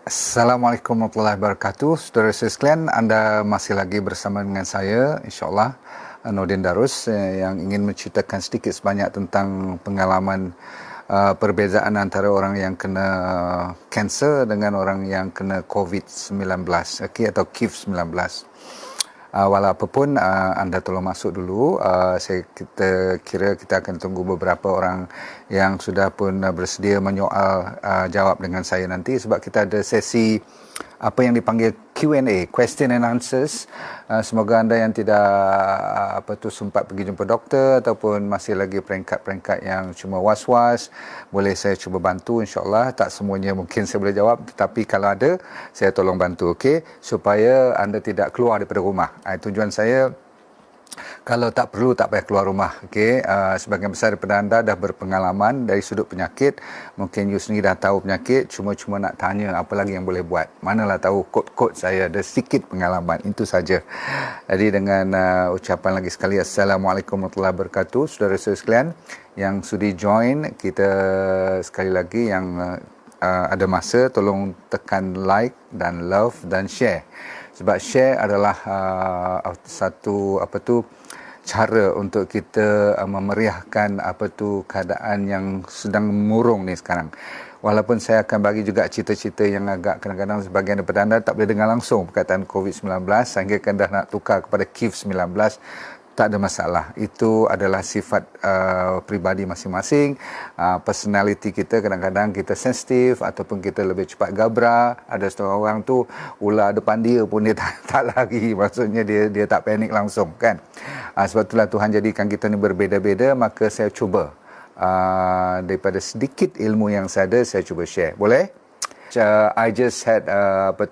Assalamualaikum warahmatullahi wabarakatuh. Saudara sekalian, anda masih lagi bersama dengan saya, insyaAllah, Nordin Darus, yang ingin menceritakan sedikit sebanyak tentang pengalaman perbezaan antara orang yang kena kanser dengan orang yang kena COVID-19, okay, atau KIV-19. Walau apapun, anda tolong masuk dulu. Kita kira kita akan tunggu beberapa orang yang sudah pun bersedia menyoal jawab dengan saya nanti, sebab kita ada sesi apa yang dipanggil Q&A, question and answers. Semoga anda yang tidak sempat pergi jumpa doktor ataupun masih lagi peringkat-peringkat yang cuma was-was, boleh saya cuba bantu, insyaAllah. Tak semuanya mungkin saya boleh jawab, tetapi kalau ada, saya tolong bantu, okey, supaya anda tidak keluar daripada rumah. Tujuan saya, kalau tak perlu, tak payah keluar rumah. Okay? Sebagian besar daripada anda dah berpengalaman dari sudut penyakit. Mungkin you sendiri dah tahu penyakit, cuma nak tanya apa lagi yang boleh buat. Manalah tahu kod-kod saya ada sedikit pengalaman, itu saja. Jadi dengan ucapan lagi sekali, Assalamualaikum warahmatullahi wabarakatuh. Saudara-saudara sekalian yang sudi join, kita sekali lagi yang ada masa, tolong tekan like dan love dan share. Sebab share adalah satu cara untuk kita memeriahkan keadaan yang sedang murung ni sekarang. Walaupun saya akan bagi juga cerita-cerita yang agak kadang-kadang sebagian daripada anda tak boleh dengar langsung perkataan COVID-19 sehingga kan dah nak tukar kepada KIV-19, tak ada masalah. Itu adalah sifat pribadi masing-masing. Personality kita, kadang-kadang kita sensitif ataupun kita lebih cepat gabra. Ada setengah orang tu ular depan dia pun dia tak lari. Maksudnya dia tak panik langsung, kan. Sebab itulah Tuhan jadikan kita ni berbeza-beza. Maka saya cuba daripada sedikit ilmu yang saya ada, saya cuba share. Boleh? I just had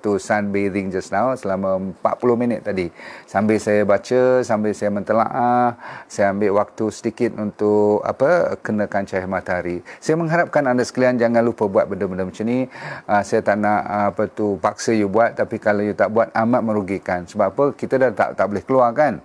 sunbathing just now selama 40 minit tadi. Sambil saya baca, sambil saya mentelaah, saya ambil waktu sedikit untuk kenakan cahaya matahari. Saya mengharapkan anda sekalian jangan lupa buat benda-benda macam ni. Saya tak nak paksa you buat, tapi kalau you tak buat amat merugikan. Sebab apa? Kita dah tak boleh keluar, kan?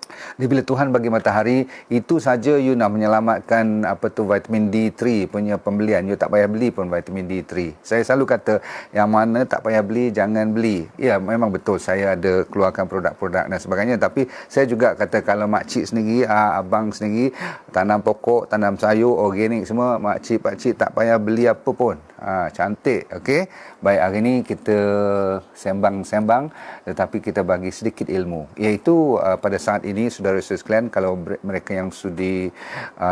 Jadi bila Tuhan bagi matahari, itu saja you nak menyelamatkan vitamin D3 punya pembelian. You tak payah beli pun vitamin D3. Saya selalu kata, yang mana tak payah beli, jangan beli. Ya, memang betul saya ada keluarkan produk-produk dan sebagainya. Tapi saya juga kata, kalau makcik sendiri, abang sendiri, tanam pokok, tanam sayur, organik semua, makcik, pakcik tak payah beli apa pun. Cantik, okey. Baik, hari ni kita sembang-sembang, tetapi kita bagi sedikit ilmu. Iaitu pada saat ini, saudara-saudara sekalian, kalau mereka yang sudi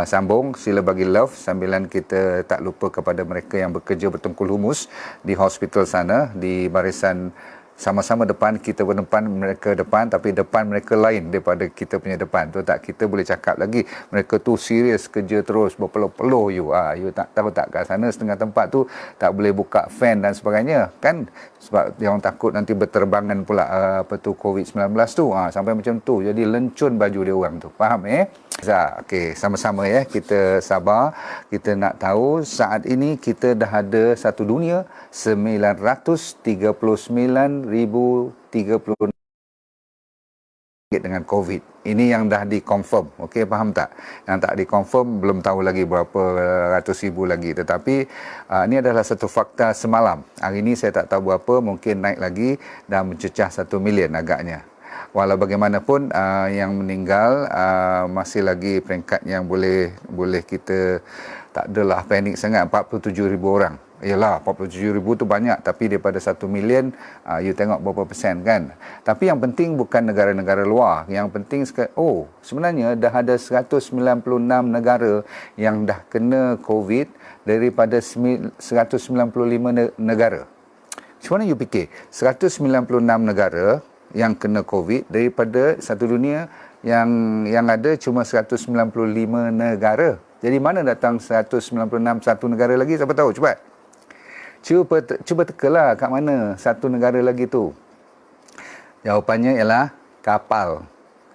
sambung, sila bagi love sambilan kita tak lupa kepada mereka yang bekerja bertengkul lumus di hospital sana, di barisan sama-sama depan, kita berdepan, mereka depan, tapi depan mereka lain daripada kita punya depan. Tu tak, kita boleh cakap lagi, mereka tu serius kerja terus, berpeluh-peluh you. You tak tahu tak, kat sana setengah tempat tu tak boleh buka fan dan sebagainya, kan? Sebab dia orang takut nanti berterbangan pula COVID-19 tu. Sampai macam tu. Jadi lencun baju dia orang tu. Faham Okey, sama-sama kita sabar. Kita nak tahu saat ini kita dah ada satu dunia 939,030 dengan COVID. Ini yang dah dikonfirm. Okey, faham tak? Yang tak dikonfirm belum tahu lagi berapa ratus ribu lagi. Tetapi ini adalah satu fakta semalam. Hari ini saya tak tahu berapa, mungkin naik lagi dan mencecah 1 milion agaknya. Walau bagaimanapun yang meninggal masih lagi peringkat yang boleh kita tak adalah panik sangat, 47,000 orang. Yalah, 47,000 tu banyak, tapi daripada 1 milion you tengok berapa persen, kan. Tapi yang penting bukan negara-negara luar. Yang penting sebenarnya dah ada 196 negara yang dah kena COVID daripada 195 negara. Macam mana you fikir? 196 negara yang kena COVID daripada satu dunia yang ada cuma 195 negara. Jadi mana datang 196 satu negara lagi? Siapa tahu? Cuba tekalah kat mana satu negara lagi tu. Jawapannya ialah kapal.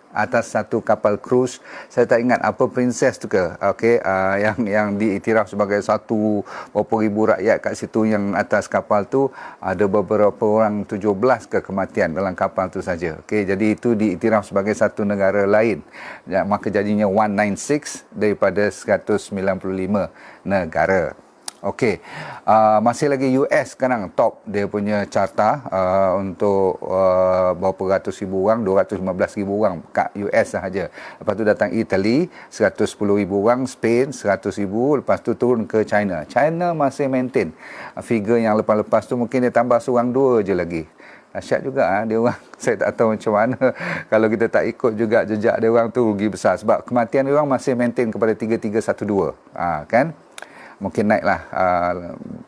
Atas satu kapal cruise, saya tak ingat apa princess tu ke, okey, yang diiktiraf sebagai satu berapa ribu rakyat kat situ, yang atas kapal tu ada beberapa orang, 17 ke kematian dalam kapal tu saja. Okey, jadi itu diiktiraf sebagai satu negara lain. Maka jadinya 196 daripada 195 negara. Okey, masih lagi US sekarang top dia punya carta untuk berapa ratus ribu orang, 215,000 orang kat US sahaja. Lepas tu datang Italy, 110,000 orang, Spain 100,000, lepas tu turun ke China. China masih maintain figure yang lepas-lepas tu, mungkin dia tambah seorang dua je lagi. Dahsyat juga dia orang. Saya tak tahu macam mana kalau kita tak ikut juga jejak dia orang tu, rugi besar sebab kematian dia orang masih maintain kepada 3312. Kan? Mungkin naiklah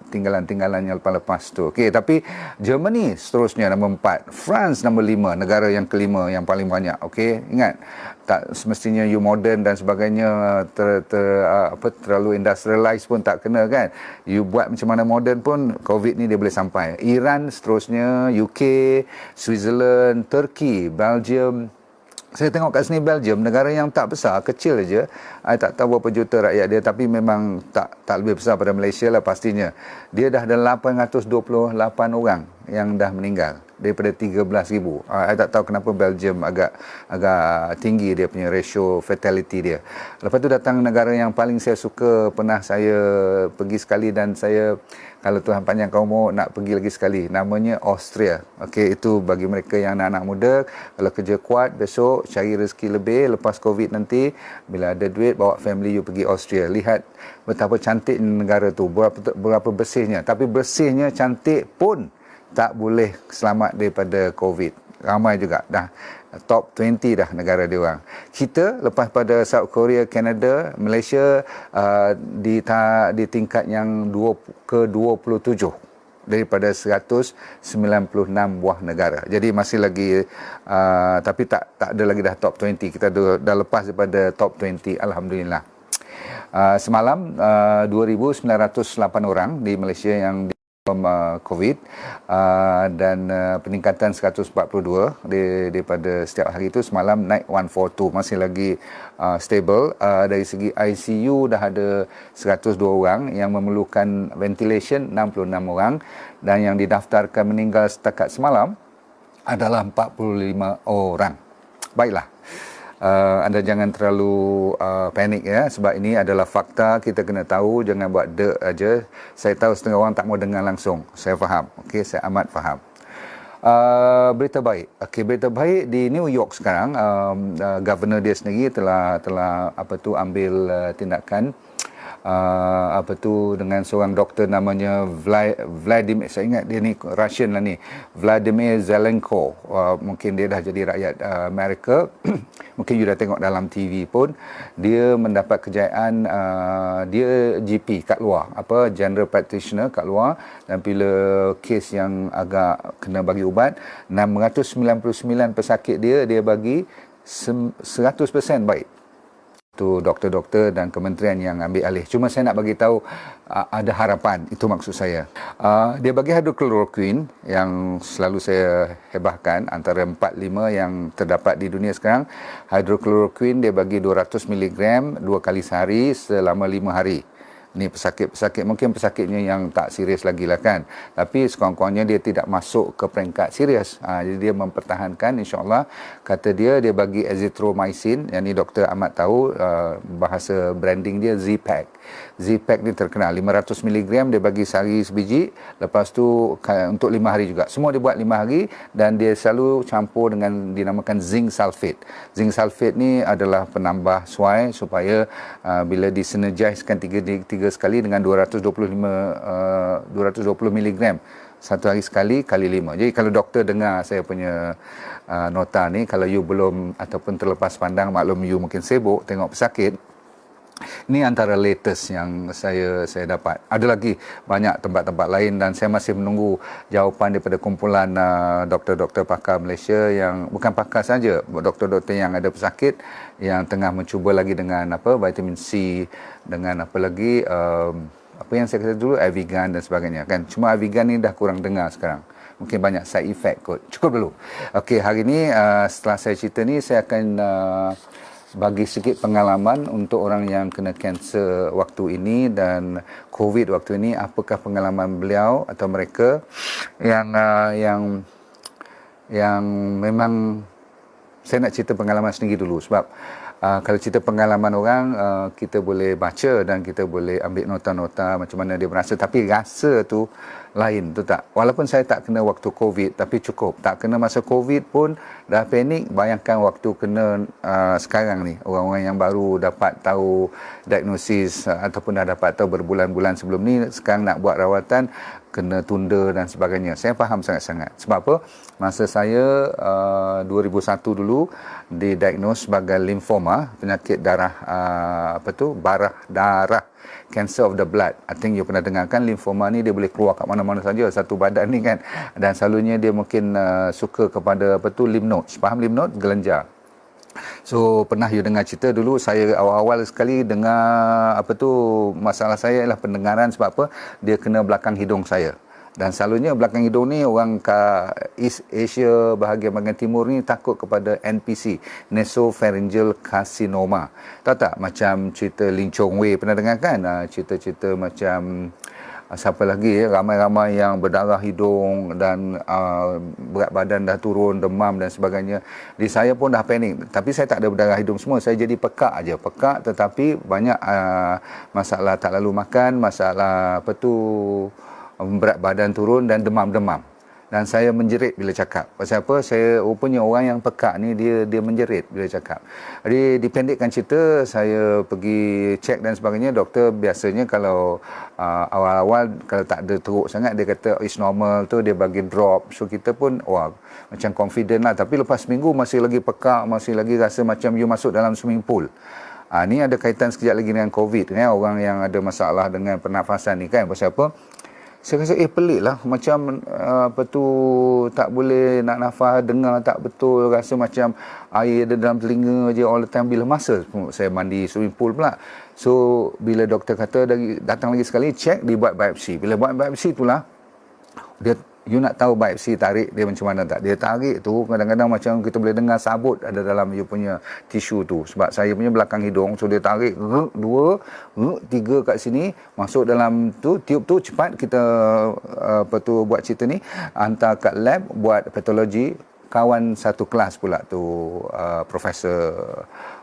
tinggalan-tinggalan yang lepas-lepas tu. Okey, tapi Germany seterusnya nombor 4, France nombor 5, negara yang kelima yang paling banyak. Okey, ingat tak semestinya you modern dan sebagainya terlalu industrialized pun tak kena kan. You buat macam mana modern pun COVID ni dia boleh sampai. Iran seterusnya, UK, Switzerland, Turkey, Belgium. Saya tengok kat sini Belgium, negara yang tak besar, kecil aja. I tak tahu berapa juta rakyat dia, tapi memang tak lebih besar pada Malaysia lah pastinya. Dia dah ada 828 orang yang dah meninggal daripada 13,000. I tak tahu kenapa Belgium agak tinggi dia punya ratio fatality dia. Lepas tu datang negara yang paling saya suka, pernah saya pergi sekali dan saya, kalau Tuhan panjangkan umur, nak pergi lagi sekali. Namanya Austria. Okey, itu bagi mereka yang anak-anak muda, kalau kerja kuat, besok cari rezeki lebih lepas COVID nanti, bila ada duit, bawa family you pergi Austria. Lihat betapa cantik negara tu, berapa bersihnya. Tapi bersihnya, cantik pun tak boleh selamat daripada COVID. Ramai juga dah top 20 dah negara dia orang. Kita lepas pada South Korea, Canada, Malaysia di tingkat yang ke-27 daripada 196 buah negara. Jadi masih lagi tapi tak ada lagi dah top 20. Kita dah lepas daripada top 20, alhamdulillah. Semalam 2,908 orang di Malaysia yang COVID dan peningkatan 142 daripada setiap hari itu. Semalam naik 142, masih lagi stable. Dari segi ICU dah ada 102 orang, yang memerlukan ventilation 66 orang, dan yang didaftarkan meninggal setakat semalam adalah 45 orang. Baiklah, anda jangan terlalu panik ya, sebab ini adalah fakta. Kita kena tahu, jangan buat dek aja. Saya tahu setengah orang tak mau dengar langsung, saya faham. Okey, saya amat faham. Berita baik. Okey, berita baik di New York sekarang, governor dia sendiri telah ambil tindakan dengan seorang doktor namanya Vladimir, saya ingat dia ni Russian lah ni, Vladimir Zelenko. Mungkin dia dah jadi rakyat Amerika. Mungkin you dah tengok dalam TV pun. Dia mendapat kejayaan, dia GP kat luar, general practitioner kat luar, dan bila kes yang agak kena bagi ubat, 699 pesakit dia bagi 100% baik. Tu doktor-doktor dan kementerian yang ambil alih. Cuma saya nak bagi tahu ada harapan, itu maksud saya. Dia bagi hidrokloroquine yang selalu saya hebahkan, antara 4-5 yang terdapat di dunia sekarang. Hidrokloroquine dia bagi 200 mg 2 kali sehari selama 5 hari. Ni pesakit-pesakit, mungkin pesakitnya yang tak serius lagi lah kan, tapi sekurang-kurangnya dia tidak masuk ke peringkat serius. Jadi dia mempertahankan, insyaAllah. Kata dia bagi azithromycin, yang ni doktor amat tahu, bahasa branding dia Z-Pack. Z-Pack ni terkenal, 500 mg dia bagi sehari sebiji, lepas tu untuk 5 hari juga. Semua dia buat 5 hari, dan dia selalu campur dengan dinamakan zinc sulfate. Zinc sulfate ni adalah penambah suai supaya bila disinergiskan tiga sekali dengan 220 mg satu hari sekali kali 5. Jadi kalau doktor dengar saya punya nota ni, kalau you belum ataupun terlepas pandang, maklum you mungkin sibuk tengok pesakit. Ini antara latest yang saya dapat. Ada lagi banyak tempat-tempat lain, dan saya masih menunggu jawapan daripada kumpulan doktor-doktor pakar Malaysia, yang bukan pakar saja, doktor-doktor yang ada pesakit yang tengah mencuba lagi dengan vitamin C, dengan apa lagi apa yang saya kata dulu, Avigan dan sebagainya kan. Cuma Avigan ni dah kurang dengar sekarang. Mungkin banyak side effect kot. Cukup dulu. Okey, hari ni setelah saya cerita ni, saya akan bagi sedikit pengalaman untuk orang yang kena kanser waktu ini dan COVID waktu ini. Apakah pengalaman beliau atau mereka yang memang saya nak cerita pengalaman sendiri dulu sebab kalau cerita pengalaman orang kita boleh baca dan kita boleh ambil nota-nota macam mana dia berasa, tapi rasa tu lain, tu tak. Walaupun saya tak kena waktu COVID, tapi cukup tak kena masa COVID pun dah panik. Bayangkan waktu kena sekarang ni, orang-orang yang baru dapat tahu diagnosis ataupun dah dapat tahu berbulan-bulan sebelum ni, sekarang nak buat rawatan kena tunda dan sebagainya. Saya faham sangat-sangat. Sebab apa? Masa saya 2001 dulu didiagnos sebagai limfoma, penyakit darah barah darah, cancer of the blood. I think you pernah dengarkan limfoma ni, dia boleh keluar kat mana-mana saja satu badan ni kan. Dan selalunya dia mungkin suka kepada lymph nodes. Faham lymph node? Gelenjar. So pernah you dengar cerita dulu, saya awal-awal sekali dengar masalah saya ialah pendengaran. Sebab apa? Dia kena belakang hidung saya. Dan selalunya belakang hidung ni orang kat East Asia bahagian timur ni takut kepada NPC, nasopharyngeal carcinoma. Tahu tak macam cerita Lin Chong Wei, pernah dengar kan? Cerita-cerita macam siapa lagi ramai-ramai yang berdarah hidung dan berat badan dah turun, demam dan sebagainya. Di saya pun dah panik, tapi saya tak ada berdarah hidung semua, saya jadi pekak aja, pekak tetapi banyak masalah tak lalu makan, masalah berat badan turun dan demam-demam. Dan saya menjerit bila cakap. Pasal apa? Saya rupanya orang yang pekak ni dia menjerit bila cakap. Jadi dipendekkan cerita, saya pergi cek dan sebagainya. Doktor biasanya kalau awal-awal kalau tak ada teruk sangat, dia kata it's normal tu, dia bagi drop. So kita pun macam confident lah. Tapi lepas seminggu masih lagi pekak, masih lagi rasa macam you masuk dalam swimming pool. Ni ada kaitan sekejap lagi dengan COVID kan? Orang yang ada masalah dengan pernafasan ni kan. Pasal apa? Saya rasa pelik lah, macam tak boleh nak nafas, dengar tak betul, rasa macam air ada dalam telinga je all the time. Bila masa saya mandi swimming pool pula. So bila doktor kata datang lagi sekali, cek, dibuat biopsi. Bila buat biopsi itulah you nak tahu biopsi tarik dia macam mana tak? Dia tarik tu kadang-kadang macam kita boleh dengar sabut ada dalam you punya tisu tu. Sebab saya punya belakang hidung, so dia tarik 2, 3 kat sini, masuk dalam tu, tiup tu cepat kita buat cerita ni, hantar kat lab buat patologi. Kawan satu kelas pula tu Profesor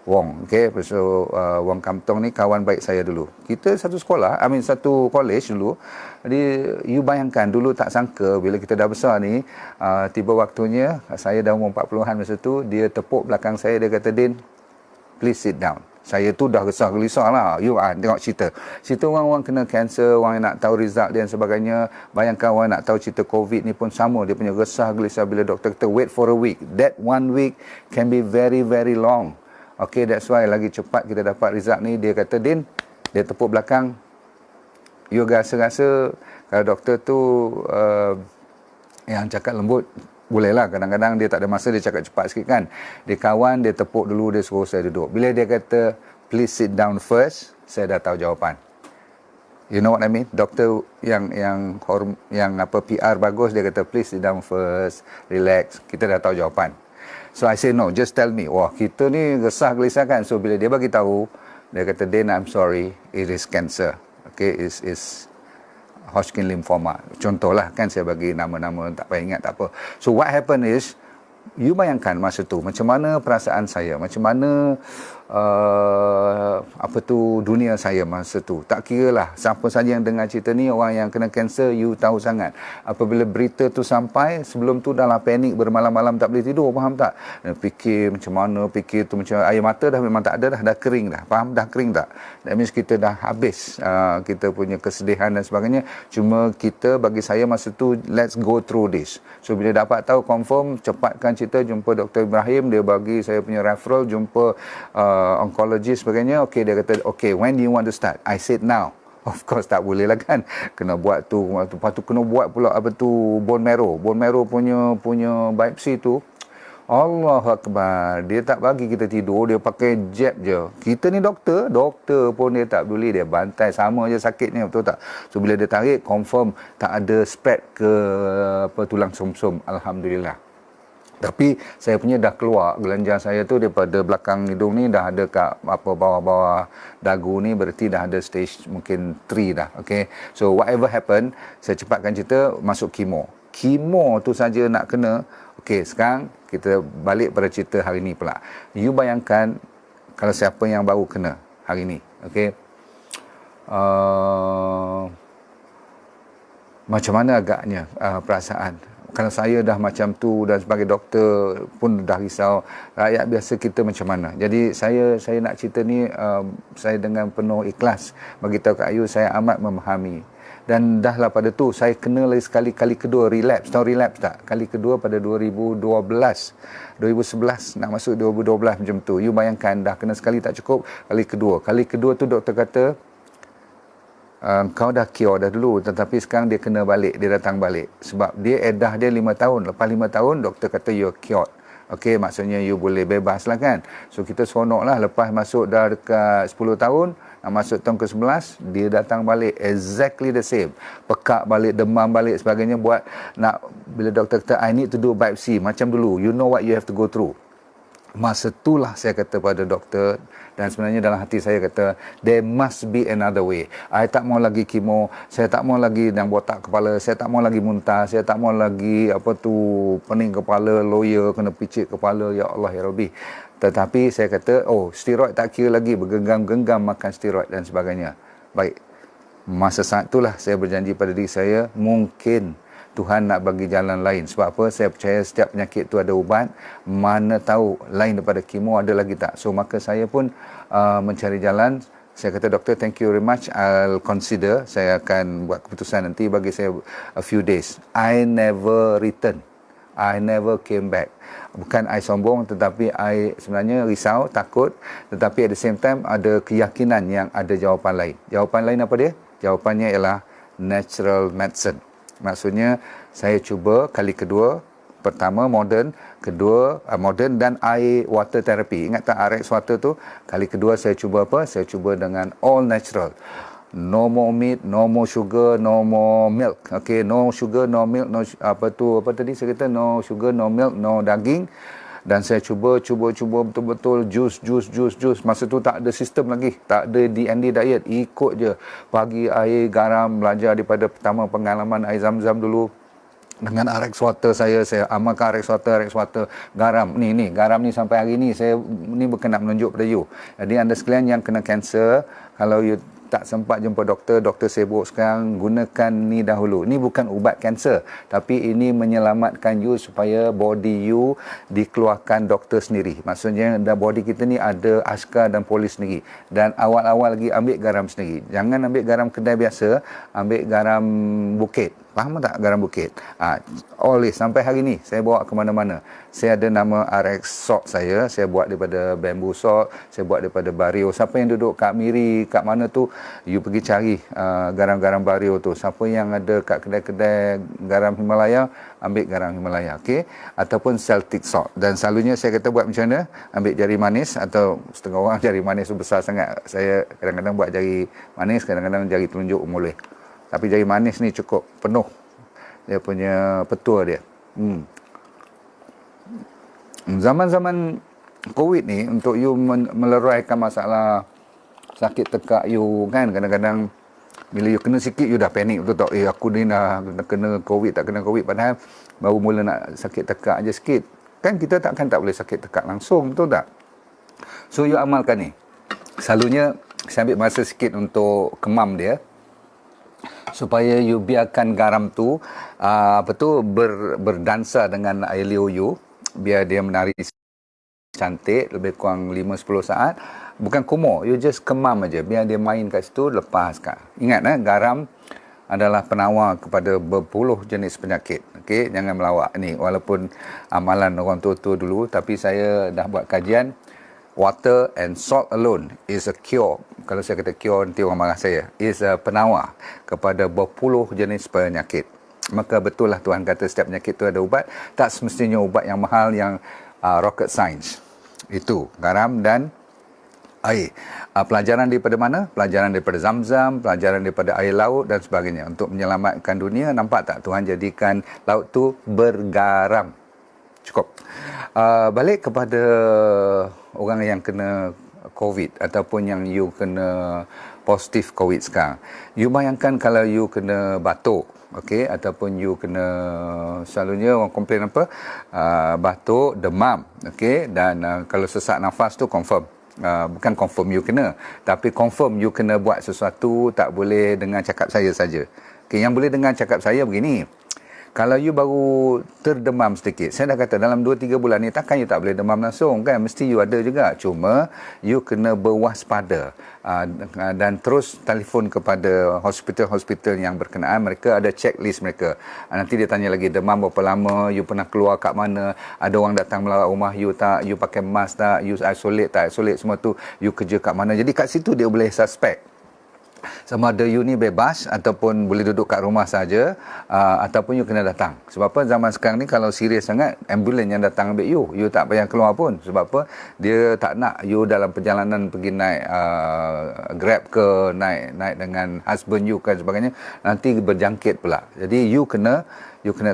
Wong, Profesor Wong Kamtong ni kawan baik saya dulu. Kita satu sekolah, satu college dulu. Jadi you bayangkan dulu tak sangka bila kita dah besar ni, tiba waktunya, saya dah umur 40-an masa tu, dia tepuk belakang saya, dia kata, "Din, please sit down." Saya tu dah resah gelisah lah. You tengok cerita orang-orang kena kanser, orang yang nak tahu result dia dan sebagainya. Bayangkan orang nak tahu cerita COVID ni pun sama. Dia punya resah gelisah bila doktor kata wait for a week. That 1 week can be very very long. Okay, that's why lagi cepat kita dapat result ni. Dia kata, "Din," dia tepuk belakang, "you rasa-rasa kalau doktor tu yang cakap lembut, boleh lah, kadang-kadang dia tak ada masa, dia cakap cepat sikit kan." Dia kawan, dia tepuk dulu, dia suruh saya duduk. Bila dia kata please sit down first, saya dah tahu jawapan. You know what I mean? Doktor yang PR bagus, dia kata please sit down first, relax, kita dah tahu jawapan. So I say no, just tell me. Wah, kita ni resah gelisah kan. So bila dia bagi tahu, dia kata, "Din, I'm sorry, it is cancer." Okay, is Hodgkin lymphoma. Contohlah kan, saya bagi nama-nama, tak payah ingat, tak apa. So what happened is, you bayangkan masa tu macam mana perasaan saya, macam mana dunia saya masa tu. Tak kira lah siapa saja yang dengar cerita ni, orang yang kena kanser, you tahu sangat. Apabila berita tu sampai, sebelum tu dalam panik, bermalam-malam tak boleh tidur, faham tak? Fikir macam mana, fikir tu macam air mata dah memang tak ada dah kering dah, faham? Dah kering tak? That means kita dah habis kita punya kesedihan dan sebagainya. Cuma kita, bagi saya masa tu, let's go through this. So bila dapat tahu confirm, cepatkan cerita, jumpa Dr. Ibrahim, dia bagi saya punya referral, jumpa oncologist sebagainya. Okay, dia kata, "Okay, when do you want to start?" I said, "Now." Of course tak boleh lah kan, kena buat tu, lepas tu kena buat pula bone marrow punya biopsi tu. Allah Akbar, dia tak bagi kita tidur, dia pakai jab je. Kita ni doktor pun dia tak peduli, dia bantai, sama je sakitnya, betul tak? So bila dia tarik, confirm tak ada spread ke tulang sumsum, alhamdulillah. Tapi saya punya dah keluar, gelenjar saya tu daripada belakang hidung ni dah ada kat bawah-bawah dagu ni, berarti dah ada stage mungkin 3 dah. Okay, so whatever happen, saya cepatkan cerita, masuk kemo tu saja nak kena. Okey, sekarang kita balik pada cerita hari ni pula. You bayangkan kalau siapa yang baru kena hari ni. Okey. Macam mana agaknya perasaan? Kalau saya dah macam tu dan sebagai doktor pun dah risau, rakyat biasa kita macam mana? Jadi saya nak cerita ni, saya dengan penuh ikhlas bagi tahu kat Ayu, saya amat memahami. Dan dahlah pada tu saya kena lagi sekali, kali kedua relapse. Tahu relapse tak? Kali kedua pada 2011 nak masuk 2012 macam tu. You bayangkan dah kena sekali tak cukup, kali kedua tu doktor kata kau dah cure dah dulu, tetapi sekarang dia kena balik, dia datang balik sebab dia edah dia 5 tahun. Lepas 5 tahun doktor kata you're cured. Okey, maksudnya you boleh bebas lah kan. So kita seronok lah, lepas masuk dah dekat 10 tahun, nak masuk tahun ke-11, dia datang balik exactly the same. Pekak balik, demam balik sebagainya, buat nak, bila doktor kata I need to do biopsy macam dulu, you know what you have to go through. Masa itulah saya kata pada doktor, dan sebenarnya dalam hati saya kata there must be another way. I tak mau lagi kemo, saya tak mau lagi yang botak kepala, saya tak mau lagi muntah, saya tak mau lagi pening kepala, lawyer kena picit kepala, ya Allah ya Rabbi. Tetapi saya kata steroid tak kira lagi, bergenggam-genggam makan steroid dan sebagainya. Baik, masa saat itulah saya berjanji pada diri saya, mungkin Tuhan nak bagi jalan lain. Sebab apa? Saya percaya setiap penyakit tu ada ubat. Mana tahu lain daripada kemo ada lagi tak. So maka saya pun mencari jalan. Saya kata, doktor, thank you very much. I'll consider. Saya akan buat keputusan nanti, bagi saya a few days. I never return. I never came back. Bukan I sombong, tetapi I sebenarnya risau, takut. Tetapi at the same time ada keyakinan yang ada jawapan lain. Jawapan lain apa dia? Jawapannya ialah natural medicine. Maksudnya saya cuba kali kedua, pertama modern, kedua modern dan air water therapy. Ingat tak RX water tu? Kali kedua saya cuba apa? Saya cuba dengan all natural. No more meat, no more sugar, no more milk. Okay, no sugar, no milk, no apa tadi saya kata, no sugar, no milk, no daging. Dan saya cuba betul-betul jus. Masa tu tak ada sistem lagi, tak ada DND diet, ikut je. Pagi air garam, belajar daripada pertama pengalaman air zam-zam dulu. Dengan RX water saya amalkan RX water, garam. Ni garam ni sampai hari ni saya ni bukan nak menunjuk pada you. Jadi anda sekalian yang kena kanser, kalau you tak sempat jumpa doktor sibuk sekarang, gunakan ni dahulu. Ni bukan ubat kanser, tapi ini menyelamatkan you supaya body you dikeluarkan doktor sendiri. Maksudnya body kita ni ada askar dan polis sendiri. Dan awal-awal lagi ambil garam sendiri. Jangan ambil garam kedai biasa, ambil garam bukit. Faham tak garam bukit? Oleh sampai hari ni saya bawa ke mana-mana. Saya ada nama RX salt saya buat daripada bamboo salt, saya buat daripada Bario. Siapa yang duduk kat Miri, kat mana tu, you pergi cari garam-garam Bario tu. Siapa yang ada kat kedai-kedai garam Himalaya, ambil garam Himalaya, okey? Ataupun Celtic salt. Dan selalunya saya kata buat macam mana? Ambil jari manis, atau setengah orang jari manis tu besar sangat. Saya kadang-kadang buat jari manis, kadang-kadang jari telunjuk boleh. Tapi jari manis ni cukup penuh dia punya petua dia. Zaman-zaman COVID ni, untuk you meleraikan masalah sakit tekak you kan, kadang-kadang bila you kena sikit you dah panik, betul tak? Aku ni dah kena COVID, tak kena COVID, padahal baru mula nak sakit tekak aja sikit. Kan kita tak boleh sakit tekak langsung, betul tak? So you amalkan ni. Selalunya saya ambil masa sikit untuk kemam dia, supaya you biarkan garam tu berdansa dengan air liur you, biar dia menari cantik lebih kurang 5-10 saat. Bukan kumur, you just kemam aja, biar dia main kat situ, lepaskan. Ingat garam adalah penawar kepada berpuluh jenis penyakit. Okey, jangan melawak ni, walaupun amalan orang tua-tua dulu, tapi saya dah buat kajian. Water and salt alone is a cure. Kalau saya kata cure, nanti orang marah saya. Is a penawar kepada berpuluh jenis penyakit. Maka betul lah Tuhan kata setiap penyakit tu ada ubat. Tak semestinya ubat yang mahal, yang rocket science. Itu garam dan air. Pelajaran daripada mana? Pelajaran daripada zam-zam, pelajaran daripada air laut dan sebagainya. Untuk menyelamatkan dunia, nampak tak? Tuhan jadikan laut tu bergaram. Cukup. Balik kepada orang yang kena COVID ataupun yang you kena positif COVID sekarang. You bayangkan kalau you kena batuk, okey, ataupun you kena, selalunya orang komplain apa, batuk, demam, okey, dan kalau sesak nafas tu confirm. Bukan confirm you kena, tapi confirm you kena buat sesuatu, tak boleh dengan cakap saya saja. Okay, yang boleh dengan cakap saya begini, kalau you baru terdemam sedikit, saya dah kata dalam 2-3 bulan ni takkan you tak boleh demam langsung kan, mesti you ada juga, cuma you kena berwaspada dan terus telefon kepada hospital-hospital yang berkenaan. Mereka ada checklist mereka, nanti dia tanya lagi demam berapa lama, you pernah keluar kat mana, ada orang datang melawat rumah you tak, you pakai mask tak, you isolate tak isolate, semua tu, you kerja kat mana. Jadi kat situ dia boleh suspect sama ada you ni bebas ataupun boleh duduk kat rumah saja, ataupun you kena datang. Sebab apa, zaman sekarang ni kalau serius sangat, ambulans yang datang ambil you tak payah keluar pun. Sebab apa, dia tak nak you dalam perjalanan pergi naik Grab ke, naik dengan husband you kan sebagainya, nanti berjangkit pula. Jadi you kena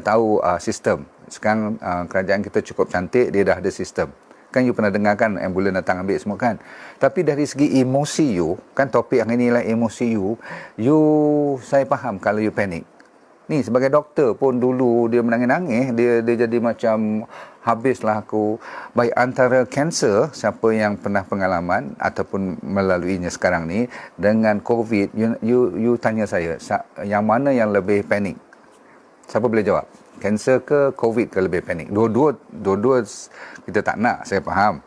tahu sistem. Sekarang kerajaan kita cukup cantik, dia dah ada sistem. Kan you pernah dengar kan, ambulans datang ambil semua kan. Tapi dari segi emosi you, kan topik yang ini lah emosi you, saya faham kalau you panik. Ni sebagai doktor pun dulu dia menangis-nangis, dia jadi macam habislah aku. Baik antara kanser, siapa yang pernah pengalaman ataupun melaluinya sekarang ni, dengan COVID, you tanya saya, yang mana yang lebih panik? Siapa boleh jawab? Kanser ke COVID ke lebih panik? Dua-dua kita tak nak, saya faham.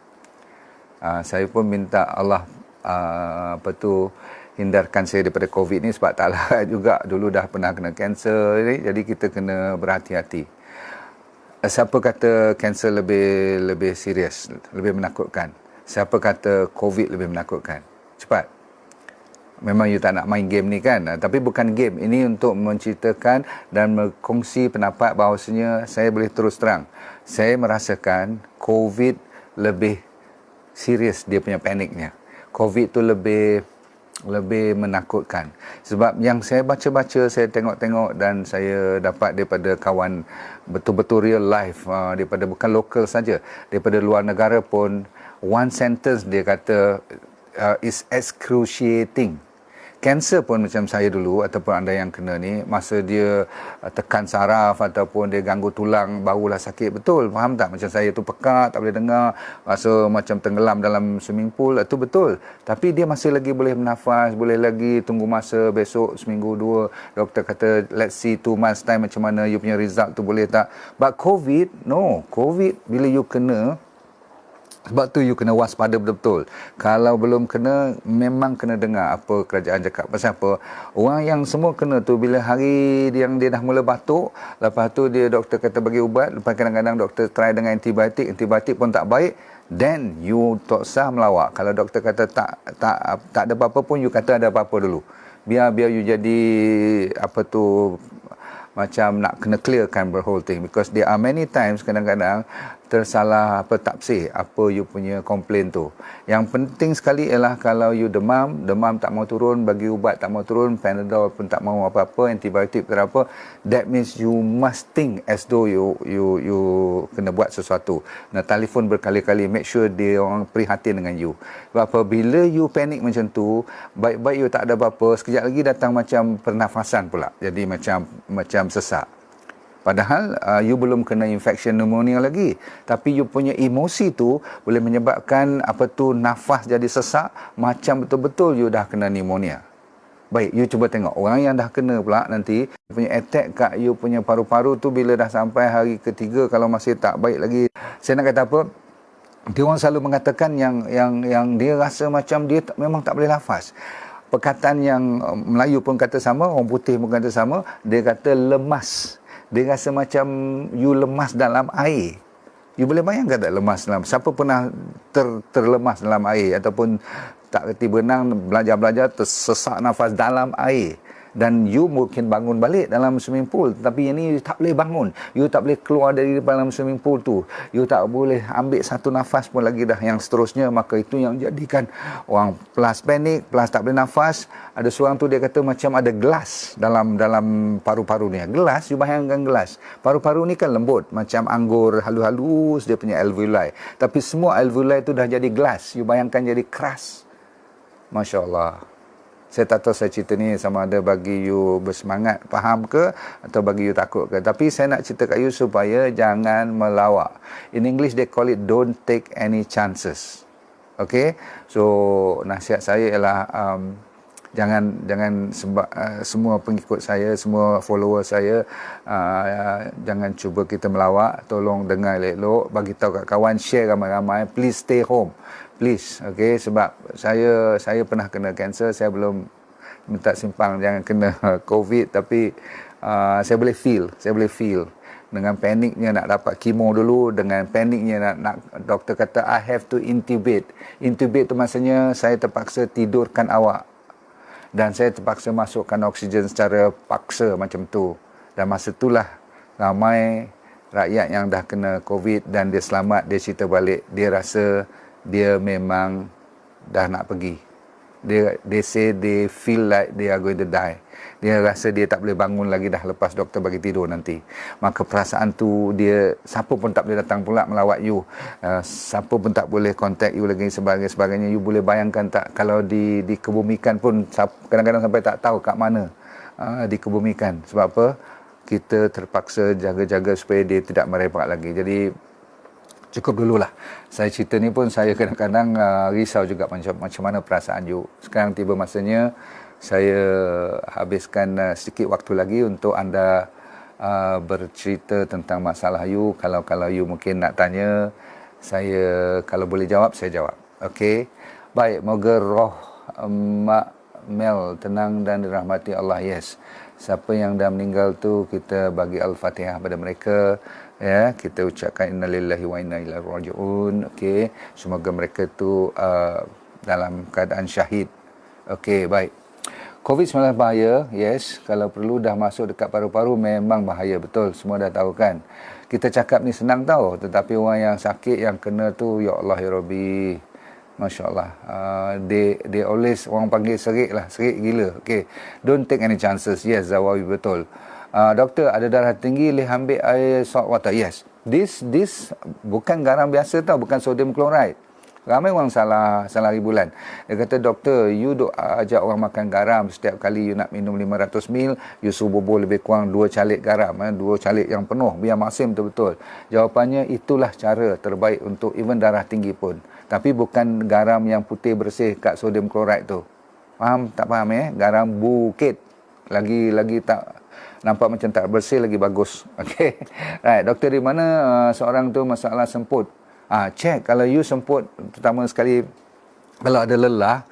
Saya pun minta Allah hindarkan saya daripada COVID ni, sebab taklah juga dulu dah pernah kena kanser ni, jadi kita kena berhati-hati. Siapa kata kanser lebih serius, lebih menakutkan? Siapa kata COVID lebih menakutkan? Cepat. Memang you tak nak main game ni kan, tapi bukan game ini, untuk menceritakan dan berkongsi pendapat bahawasanya saya boleh terus terang, saya merasakan COVID lebih serius dia punya paniknya. COVID tu lebih menakutkan, sebab yang saya baca-baca, saya tengok-tengok dan saya dapat daripada kawan betul-betul real life, daripada bukan lokal saja, daripada luar negara pun, one sentence dia kata is excruciating. Kanser pun macam saya dulu, ataupun anda yang kena ni, masa dia tekan saraf ataupun dia ganggu tulang, barulah sakit betul. Faham tak? Macam saya tu pekat, tak boleh dengar, rasa macam tenggelam dalam swimming pool, itu betul. Tapi dia masih lagi boleh bernafas, boleh lagi tunggu masa besok, seminggu dua, doktor kata let's see 2 months time macam mana you punya result tu, boleh tak. But COVID, no. COVID bila you kena, sebab tu you kena waspada betul-betul. Kalau belum kena, memang kena dengar apa kerajaan cakap. Pasal apa? Orang yang semua kena tu, bila hari yang dia dah mula batuk, lepas tu dia doktor kata bagi ubat, lepas kadang-kadang doktor try dengan antibiotik pun tak baik, then you tak usah melawak. Kalau doktor kata tak ada apa-apa pun, you kata ada apa-apa dulu. Biar you jadi macam nak kena clearkan the whole thing, because there are many times kadang-kadang tersalah tafsir apa you punya komplain tu. Yang penting sekali ialah kalau you demam tak mau turun, bagi ubat tak mau turun, Panadol pun tak mau apa-apa, antibiotik tak apa, that means you must think as though you kena buat sesuatu. Telefon berkali-kali, make sure dia orang prihatin dengan you. Sebab apabila you panik macam tu, baik-baik you tak ada apa-apa, sekejap lagi datang macam pernafasan pula, jadi macam sesak. Padahal you belum kena infection pneumonia lagi, tapi you punya emosi tu boleh menyebabkan nafas jadi sesak, macam betul-betul you dah kena pneumonia. Baik, you cuba tengok orang yang dah kena pula, nanti punya attack kat you punya paru-paru tu, bila dah sampai hari ketiga, kalau masih tak baik lagi, saya nak kata apa, dia orang selalu mengatakan yang dia rasa macam dia memang tak boleh nafas. Perkataan yang Melayu pun kata sama, orang putih pun kata sama, dia kata lemas. Dia rasa macam you lemas dalam air. You boleh bayangkan tak lemas dalam, siapa pernah terlemas dalam air, ataupun tak kerti berenang, belajar tersesak nafas dalam air, dan you mungkin bangun balik dalam swimming pool, tapi yang ni you tak boleh bangun, you tak boleh keluar dari dalam swimming pool tu, you tak boleh ambil satu nafas pun lagi dah, yang seterusnya. Maka itu yang jadikan orang plus panik, plus tak boleh nafas. Ada seorang tu dia kata macam ada gelas dalam paru-paru ni. Gelas, you bayangkan gelas, paru-paru ni kan lembut macam anggur, halus-halus dia punya alveoli, tapi semua alveoli tu dah jadi gelas, you bayangkan jadi keras. Masya Allah. Saya tak tahu saya cerita ni sama ada bagi you bersemangat, faham ke, atau bagi you takut ke. Tapi saya nak cerita kat you supaya jangan melawak. In English they call it don't take any chances. Okay, so nasihat saya ialah jangan semua pengikut saya, semua follower saya, jangan cuba kita melawak. Tolong dengar elok-elok, bagi tahu kat kawan, share ramai-ramai. Please stay home, please. Okay, sebab saya pernah kena kanser. Saya belum minta simpang jangan kena COVID, tapi saya boleh feel dengan paniknya nak dapat kemo dulu, dengan paniknya nak doktor kata I have to intubate tu maksudnya saya terpaksa tidurkan awak dan saya terpaksa masukkan oksigen secara paksa macam tu. Dan masa itulah ramai rakyat yang dah kena COVID dan dia selamat, dia cerita balik, dia rasa dia memang dah nak pergi. They say they feel like they are going to die. Dia rasa dia tak boleh bangun lagi dah lepas doktor bagi tidur nanti. Maka perasaan tu dia, siapa pun tak boleh datang pula melawat you. Siapa pun tak boleh contact you lagi sebagainya. You boleh bayangkan tak kalau dikebumikan pun kadang-kadang sampai tak tahu kat mana dikebumikan. Sebab apa? Kita terpaksa jaga-jaga supaya dia tidak merebak lagi. Jadi cukup dululah. Saya cerita ni pun saya kadang-kadang risau juga macam mana perasaan you. Sekarang tiba masanya saya habiskan sedikit waktu lagi untuk anda bercerita tentang masalah you. Kalau you mungkin nak tanya, saya kalau boleh jawab, saya jawab. Okey. Baik, moga roh Mak Mel tenang dan dirahmati Allah. Yes. Siapa yang dah meninggal tu kita bagi Al-Fatihah pada mereka. Ya, kita ucapkan innalillahi wa inna ilaihi raji'un. Okey, semoga mereka tu dalam keadaan syahid. Okey, baik. COVID-19 bahaya, yes. Kalau perlu dah masuk dekat paru-paru memang bahaya, betul. Semua dah tahu kan. Kita cakap ni senang tahu, tetapi orang yang sakit yang kena tu, ya Allah ya Rabbi, Masya Allah. They always, orang panggil serik gila. Okay. Don't take any chances. Yes, Zawawi, betul. Doktor, ada darah tinggi, boleh ambil air salt water. Yes. This bukan garam biasa tau, bukan sodium chloride. Ramai orang salah ribulan. Dia kata, doktor, you ajak orang makan garam. Setiap kali you nak minum 500 ml, you suruh bubur lebih kurang 2 calik garam. 2 calik yang penuh, biar masim betul-betul. Jawapannya, itulah cara terbaik untuk even darah tinggi pun. Tapi bukan garam yang putih bersih kat sodium chloride tu. Faham? Tak faham Garam bukit. Lagi tak nampak macam tak bersih, lagi bagus. Okey. Right, doktor, di mana seorang tu masalah semput? Check kalau you semput, pertama sekali kalau ada lelah,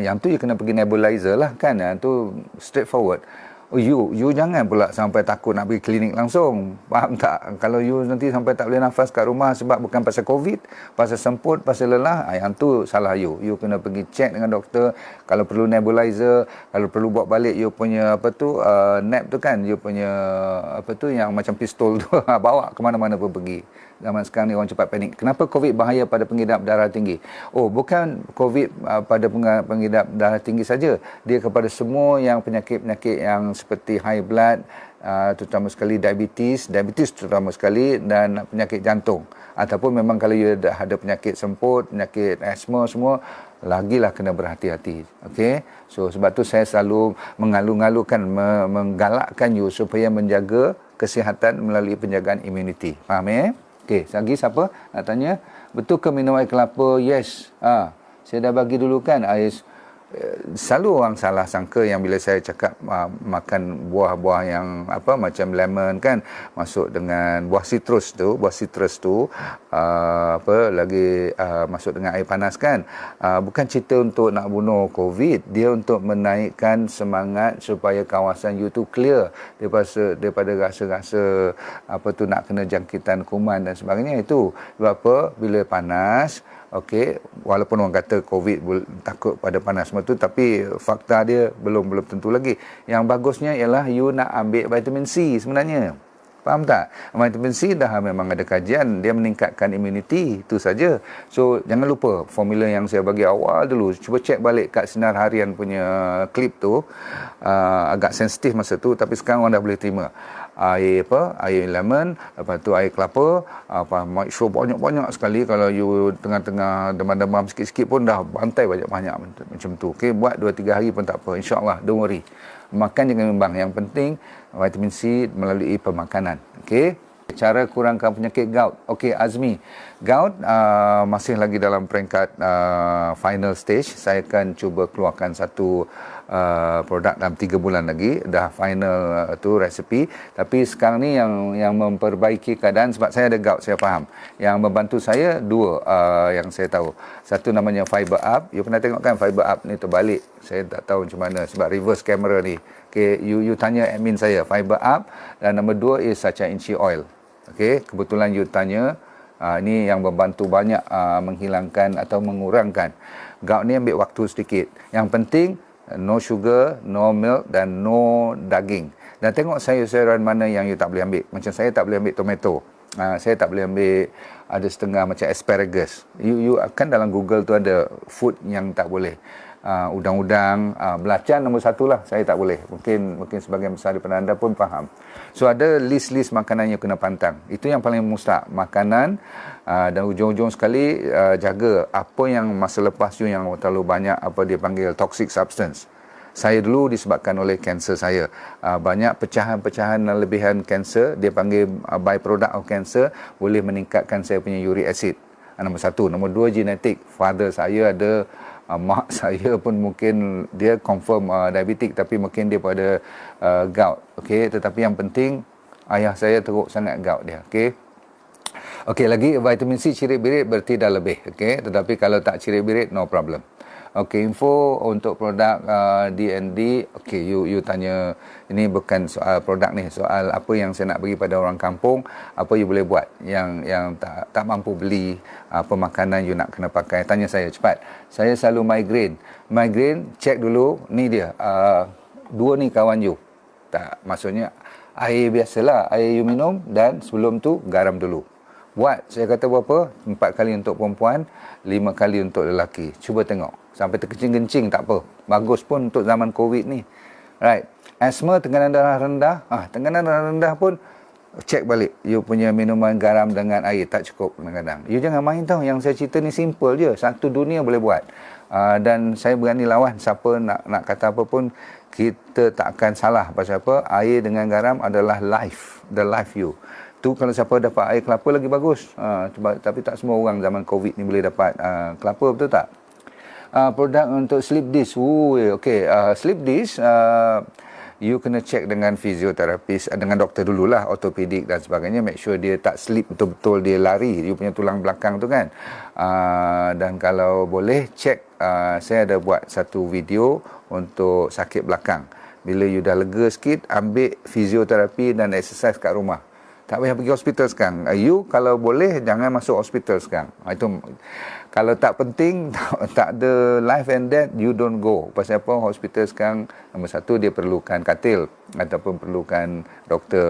yang tu you kena pergi nebulizer lah kan. Tu straightforward. You jangan pula sampai takut nak pergi klinik langsung. Faham tak? Kalau you nanti sampai tak boleh nafas kat rumah sebab bukan pasal COVID, pasal semput, pasal lelah, yang tu salah you. You kena pergi check dengan doktor. Kalau perlu nebulizer, kalau perlu buat balik you punya nap tu kan, you punya yang macam pistol tu bawa ke mana-mana pun pergi. Zaman sekarang ni orang cepat panik. Kenapa COVID bahaya pada pengidap darah tinggi? Bukan COVID pada pengidap darah tinggi saja. Dia kepada semua yang penyakit-penyakit yang seperti high blood, terutama sekali diabetes terutama sekali, dan penyakit jantung. Ataupun memang kalau you ada penyakit semput, penyakit asma semua, lagilah kena berhati-hati. Okey. So sebab tu saya selalu mengalu-ngalukan, menggalakkan you supaya menjaga kesihatan melalui penjagaan imuniti. Faham Okey, lagi siapa nak tanya? Betul ke minum air kelapa? Yes. Saya dah bagi dulu kan air. Selalu orang salah sangka yang bila saya cakap makan buah-buah yang macam lemon kan, masuk dengan buah citrus tu masuk dengan air panas kan, bukan cerita untuk nak bunuh COVID, dia untuk menaikkan semangat supaya kawasan you tu clear daripada rasa-rasa nak kena jangkitan kuman dan sebagainya. Itu sebab apa, bila panas, okey, walaupun orang kata COVID takut pada panas semua tu, tapi fakta dia belum tentu lagi. Yang bagusnya ialah you nak ambil vitamin C sebenarnya. Faham tak? Vitamin C dah memang ada kajian, dia meningkatkan imuniti, itu saja. So jangan lupa formula yang saya bagi awal dulu. Cuba cek balik kat Sinar Harian punya klip tu. Agak sensitif masa tu, tapi sekarang orang dah boleh terima. air air lemon, lepas tu air kelapa, make sure banyak-banyak sekali. Kalau you tengah-tengah demam-demam sikit-sikit pun dah bantai banyak-banyak macam tu. Okey, buat 2-3 hari pun tak apa, insya-Allah, don't worry. Makan jangan bimbang, yang penting vitamin C melalui pemakanan. Okey, cara kurangkan penyakit gout. Okey, Azmi, gout masih lagi dalam peringkat final stage. Saya akan cuba keluarkan satu produk dalam 3 bulan lagi, dah final tu resepi. Tapi sekarang ni yang memperbaiki keadaan, sebab saya ada gout, saya faham. Yang membantu saya dua yang saya tahu. Satu namanya Fiber Up. You pernah tengok kan Fiber Up ni terbalik? Saya tak tahu macam mana sebab reverse camera ni. Okay, you tanya admin saya Fiber Up. Dan nombor 2 is Sacha Inchi Oil. Okay, kebetulan you tanya, ini yang membantu banyak menghilangkan atau mengurangkan gout ni. Ambil waktu sedikit. Yang penting no sugar, no milk dan no daging. Dan tengok sayur-sayuran mana yang you tak boleh ambil. Macam saya tak boleh ambil tomato. Saya tak boleh ambil ada setengah macam asparagus. You akan dalam Google tu ada food yang tak boleh. Udang-udang, belacan nombor 1 lah, saya tak boleh. Mungkin sebagian besar daripada anda pun faham. So ada list-list makanan yang kena pantang. Itu yang paling mustahak. Makanan dan ujung-ujung sekali jaga apa yang masa lepas tu yang terlalu banyak apa dia panggil toxic substance. Saya dulu disebabkan oleh kanser saya. Banyak pecahan-pecahan dan lebihan kanser, dia panggil byproduct of cancer, boleh meningkatkan saya punya uric acid. Nombor 1. Nombor 2, genetik. Father saya ada, mak saya pun mungkin dia confirm diabetik, tapi mungkin dia pada gout. Okey, tetapi yang penting ayah saya teruk sangat gout dia. Okey. Okey, lagi vitamin C cirit-birit berarti dah lebih. Okey, tetapi kalau tak cirit-birit no problem. Okey, info untuk produk D&D. Okey, you tanya, ini bukan soal produk ni, soal apa yang saya nak bagi pada orang kampung, apa you boleh buat yang tak mampu beli apa makanan you nak kena pakai. Tanya saya cepat. Saya selalu migraine, cek dulu ni dia. 2 ni kawan you. Tak, maksudnya air biasalah, air you minum, dan sebelum tu garam dulu. Buat, saya kata berapa? 4 kali untuk perempuan, 5 kali untuk lelaki. Cuba tengok. Sampai terkencing-kencing tak apa. Bagus pun untuk zaman COVID ni. Right. Asma, tekanan darah rendah. Tekanan darah rendah pun cek balik. You punya minuman garam dengan air tak cukup kadang-kadang. You jangan main tau. Yang saya cerita ni simple je. Satu dunia boleh buat. Dan saya berani lawan. Siapa nak kata apa pun, kita tak akan salah. Pasal apa? Air dengan garam adalah life. The life you. Tu kalau siapa dapat air kelapa lagi bagus. Tapi tak semua orang zaman COVID ni boleh dapat kelapa, betul tak? Produk untuk slip disc. Okay, slip disc you kena check dengan fisioterapis, dengan doktor dululah, ortopedik dan sebagainya. Make sure dia tak slip betul-betul, dia lari, you punya tulang belakang tu kan. Dan kalau boleh check, saya ada buat satu video untuk sakit belakang. Bila you dah lega sikit, ambil fisioterapi dan exercise kat rumah. Tak payah pergi hospital sekarang. You kalau boleh jangan masuk hospital sekarang. Itu kalau tak penting, tak ada life and death, you don't go. Pasal apa? Hospital sekarang nombor 1 dia perlukan katil ataupun perlukan doktor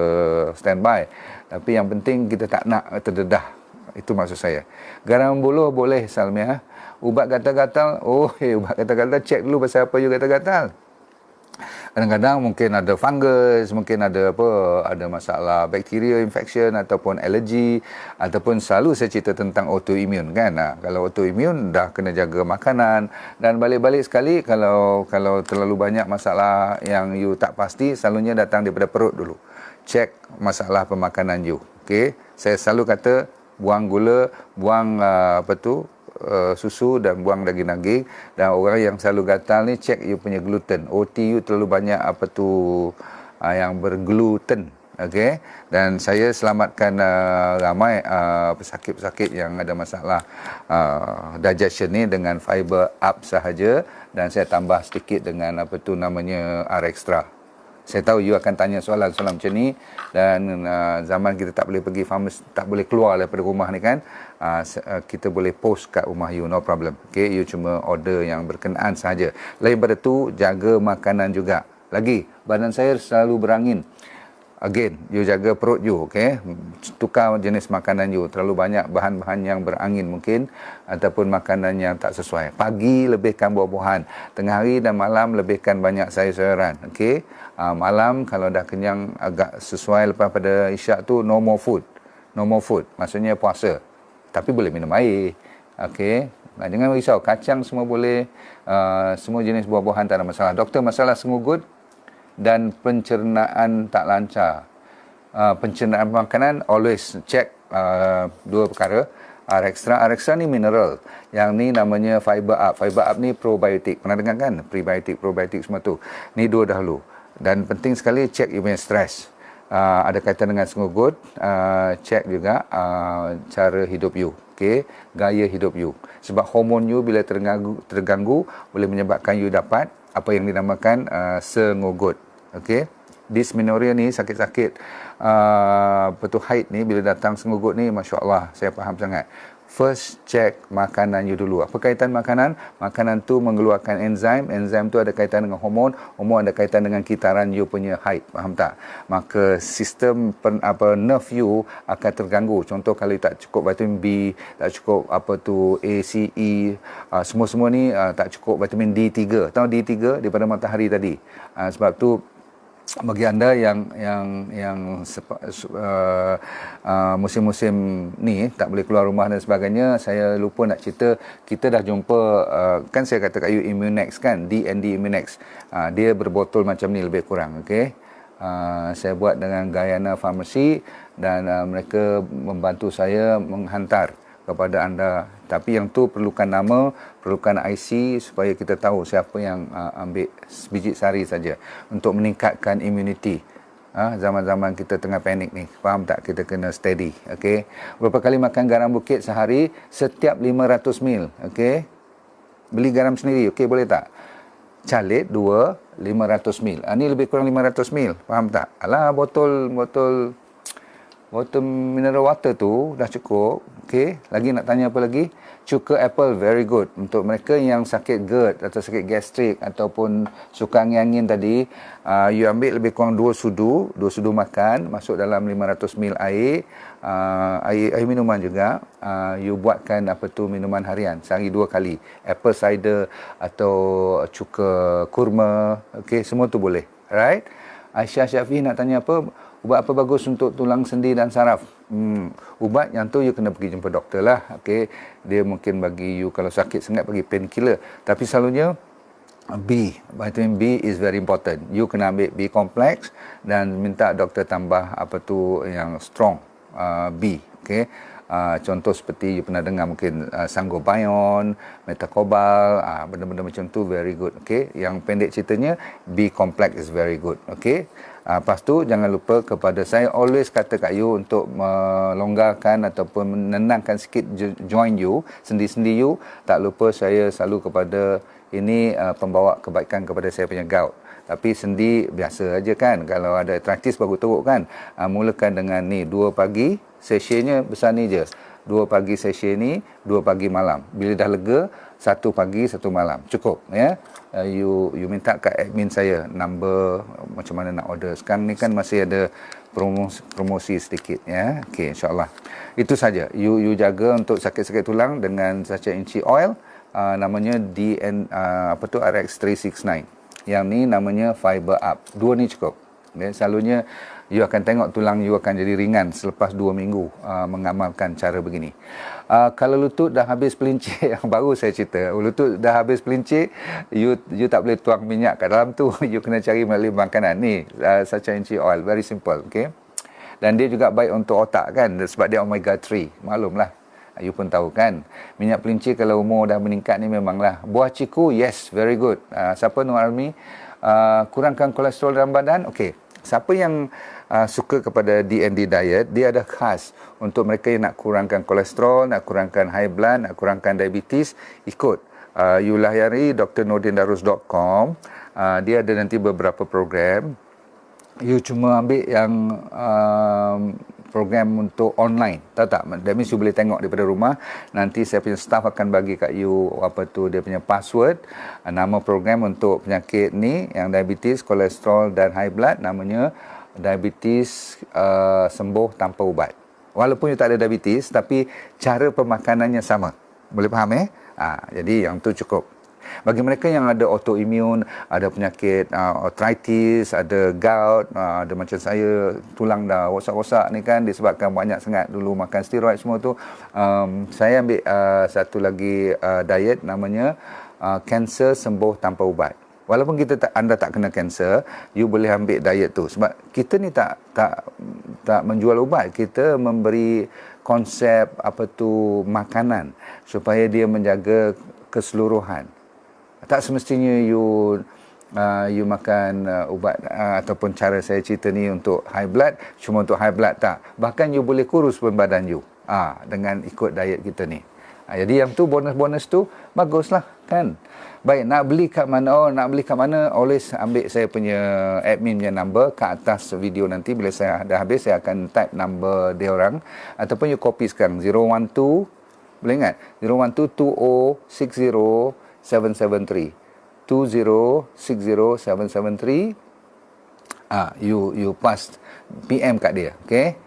standby. Tapi yang penting kita tak nak terdedah. Itu maksud saya. Garam buluh boleh, Salmiah. Ubat gatal-gatal, ubat gatal-gatal cek dulu pasal apa you gatal-gatal. Kadang-kadang mungkin ada fungus, mungkin ada masalah bakteria infection ataupun alergi, ataupun selalu saya cerita tentang autoimmune kan. Kalau autoimmune dah kena jaga makanan, dan balik-balik sekali kalau terlalu banyak masalah yang you tak pasti, selalunya datang daripada perut dulu. Cek masalah pemakanan you. Okey, saya selalu kata buang gula, buang susu dan buang daging-daging. Dan orang yang selalu gatal ni, cek you punya gluten. OTU terlalu banyak yang bergluten. Okey, dan saya selamatkan ramai pesakit-pesakit yang ada masalah digestion ni dengan Fiber Up sahaja, dan saya tambah sedikit dengan R Extra. Saya tahu you akan tanya soalan-soalan macam ni, dan zaman kita tak boleh pergi farmasi, tak boleh keluar daripada rumah ni kan, kita boleh post kat rumah you, no problem. Okay, you cuma order yang berkenaan sahaja. Lain pada tu, jaga makanan juga. Lagi, badan saya selalu berangin. Again, you jaga perut you, okay? Tukar jenis makanan you. Terlalu banyak bahan-bahan yang berangin mungkin, ataupun makanan yang tak sesuai. Pagi lebihkan buah-buahan. Tengah hari dan malam lebihkan banyak sayur-sayuran, okay? Malam kalau dah kenyang agak sesuai lepas pada isyak tu, no more food. No more food. Maksudnya puasa. Tapi boleh minum air, okay? Jangan risau. Kacang semua boleh. Semua jenis buah-buahan tak ada masalah. Doktor, masalah sengugut dan pencernaan tak lancar. Pencernaan makanan, always check dua perkara. R-Extra ni mineral. Yang ni namanya Fiber Up. Fiber Up ni probiotik. Pernah dengar kan? Probiotik semua tu. Ni dua dahulu. Dan penting sekali check you punya stres. Ada kaitan dengan sengugut. Check juga cara hidup you. Okay? Gaya hidup you. Sebab hormon you bila terganggu boleh menyebabkan you dapat apa yang dinamakan sengugut. Okey, dysmenorrhea ni sakit-sakit haid ni bila datang sengugut ni, masya-Allah, saya faham sangat. First check makanan you dulu. Apa kaitan makanan? Makanan tu mengeluarkan enzim tu ada kaitan dengan hormon ada kaitan dengan kitaran you punya haid, faham tak? Maka sistem nerve you akan terganggu. Contoh kalau tak cukup vitamin B, tak cukup A, C, E, semua ni tak cukup vitamin D3. Tahu D3 daripada matahari tadi. Sebab tu bagi anda yang musim-musim ni tak boleh keluar rumah dan sebagainya, saya lupa nak cerita, kita dah jumpa kan saya kata kat you Immunex kan, D&D Immunex. Dia berbotol macam ni lebih kurang, okey. Saya buat dengan Guyana Pharmacy dan mereka membantu saya menghantar kepada anda. Tapi yang tu perlukan nama, perlukan IC supaya kita tahu siapa yang ambil sebiji sehari saja untuk meningkatkan immunity. Zaman-zaman kita tengah panik ni, faham tak? Kita kena steady, okey. Berapa kali makan garam bukit sehari? Setiap 500 mil, okey. Beli garam sendiri, okey, boleh tak? Calit 500 mil. Ni lebih kurang 500 mil, faham tak? Alah, botol mineral water tu dah cukup. Okey, lagi nak tanya apa lagi? Cuka apple very good untuk mereka yang sakit GERD atau sakit gastrik ataupun suka angin-angin tadi. You ambil lebih kurang 2 sudu makan, masuk dalam 500 ml air, air minuman juga. You buatkan minuman harian sehari 2 kali. Apple cider atau cuka kurma, okey, semua tu boleh. Alright? Aisyah Syafiq nak tanya apa? Ubat apa bagus untuk tulang sendi dan saraf? Ubat yang tu you kena pergi jumpa doktor lah. Okay? Dia mungkin bagi you, kalau sakit sangat bagi painkiller. Tapi selalunya vitamin B is very important. You kena ambil B complex dan minta doktor tambah yang strong B. Okay? Contoh seperti you pernah dengar mungkin Sangobion, Metacobal, benda-benda macam tu very good. Okay? Yang pendek ceritanya, B complex is very good. Okay? Lepas tu jangan lupa kepada saya always kata kat you untuk melonggarkan ataupun menenangkan sikit joint you, sendi-sendi you. Tak lupa saya selalu kepada ini pembawa kebaikan kepada saya punya gout. Tapi sendi biasa aja kan. Kalau ada arthritis baru teruk kan. Mulakan dengan ni 2 pagi, sesinya besar ni je. 2 pagi sesi ni, 2 pagi malam. Bila dah lega, 1 pagi, 1 malam. Cukup ya. You minta kat admin saya number macam mana nak order. Sekarang ni kan masih ada promosi sedikit ya. Okey, insya-Allah. Itu saja. You jaga untuk sakit-sakit tulang dengan sachet inci oil, namanya RX369. Yang ni namanya Fiber Up. 2 ni cukup. Okay, selalunya you akan tengok tulang you akan jadi ringan selepas 2 minggu mengamalkan cara begini. Kalau lutut dah habis pelincik, yang baru saya cerita, lutut dah habis pelincik, you tak boleh tuang minyak kat dalam tu, you kena cari melalui makanan. Ni sachet inci oil, very simple, okay? Dan dia juga baik untuk otak kan, sebab dia omega 3, maklumlah. You pun tahu kan, minyak pelincik kalau umur dah meningkat ni memanglah. Buah ciku, yes, very good. Siapa Nur Armi? Kurangkan kolesterol dalam badan, okey. Siapa yang suka kepada D&D diet, dia ada khas untuk mereka yang nak kurangkan kolesterol, nak kurangkan high blood, nak kurangkan diabetes, ikut. You layari drnordindarus.com. Dia ada nanti beberapa program. You cuma ambil yang program untuk online, tahu tak? That means you boleh tengok daripada rumah. Nanti saya punya staff akan bagi kat you dia punya password, nama program untuk penyakit ni, yang diabetes, kolesterol dan high blood, namanya diabetes sembuh tanpa ubat. Walaupun you tak ada diabetes, tapi cara pemakanannya sama. Boleh faham jadi yang tu cukup. Bagi mereka yang ada autoimmune, ada penyakit arthritis, ada gout, ada macam saya, tulang dah rosak-rosak ni kan, disebabkan banyak sangat dulu makan steroid semua tu. Saya ambil satu lagi diet namanya kanser sembuh tanpa ubat. Walaupun anda tak kena kanser, you boleh ambil diet tu. Sebab kita ni tak menjual ubat, kita memberi konsep makanan supaya dia menjaga keseluruhan. Tak semestinya you makan ubat ataupun cara saya cerita ni untuk high blood, cuma untuk high blood tak. Bahkan you boleh kurus pun badan you dengan ikut diet kita ni. Jadi yang tu bonus-bonus tu baguslah kan. Baik, nak beli kat mana? Always ambil saya punya admin punya number kat atas video nanti. Bila saya dah habis, saya akan type number dia orang, ataupun you copy sekarang 012, boleh ingat 0122060 773 you pass PM kat dia, okey.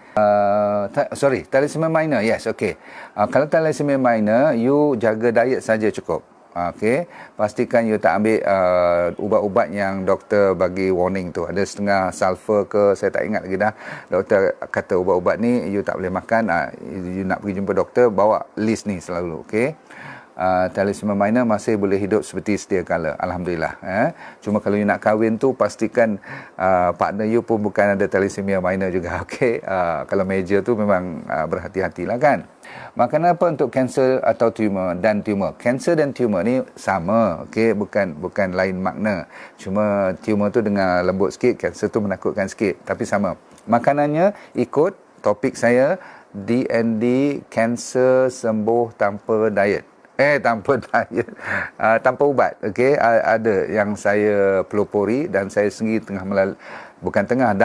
Thalassemia minor, yes, okey. Kalau thalassemia minor, you jaga diet saja cukup. Okey, pastikan you tak ambil ubat-ubat yang doktor bagi warning tu. Ada setengah sulfur ke, saya tak ingat lagi dah. Doktor kata ubat-ubat ni you tak boleh makan. You nak pergi jumpa doktor, bawa list ni selalu, okey. Thalassemia minor masih boleh hidup seperti sedia kala, alhamdulillah. Cuma kalau you nak kahwin tu, pastikan partner you pun bukan ada thalassemia minor juga, okey. Kalau major tu memang berhati-hatilah kan. Makanan apa untuk kanser atau tumor dan tumor? Kanser dan tumor ni sama, okey, bukan lain makna. Cuma tumor tu dengar lembut sikit, kanser tu menakutkan sikit, tapi sama. Makanannya ikut topik saya, DND, kanser sembuh tanpa diet. Tanpa diet, tanpa ubat, okey. Ada yang saya pelopori dan saya sendiri dah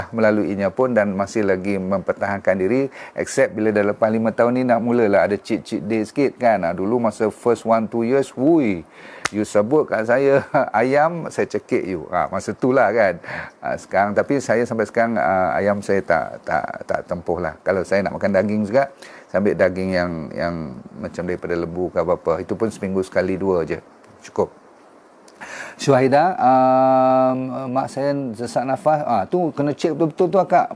melaluinya pun dan masih lagi mempertahankan diri, except bila dah lepas 5 tahun ni nak mulalah ada cheat day sikit kan. Dulu masa first 1-2 years, you sebut kat saya ayam, saya cekik you. Masa tu lah kan. Sekarang, tapi saya sampai sekarang ayam saya tak tempuh lah. Kalau saya nak makan daging juga, saya ambil daging yang macam daripada lembu ke apa-apa. Itu pun seminggu sekali 2 je. Cukup. Syuhaida, mak saya sesak nafas, tu kena cek betul-betul tu akak.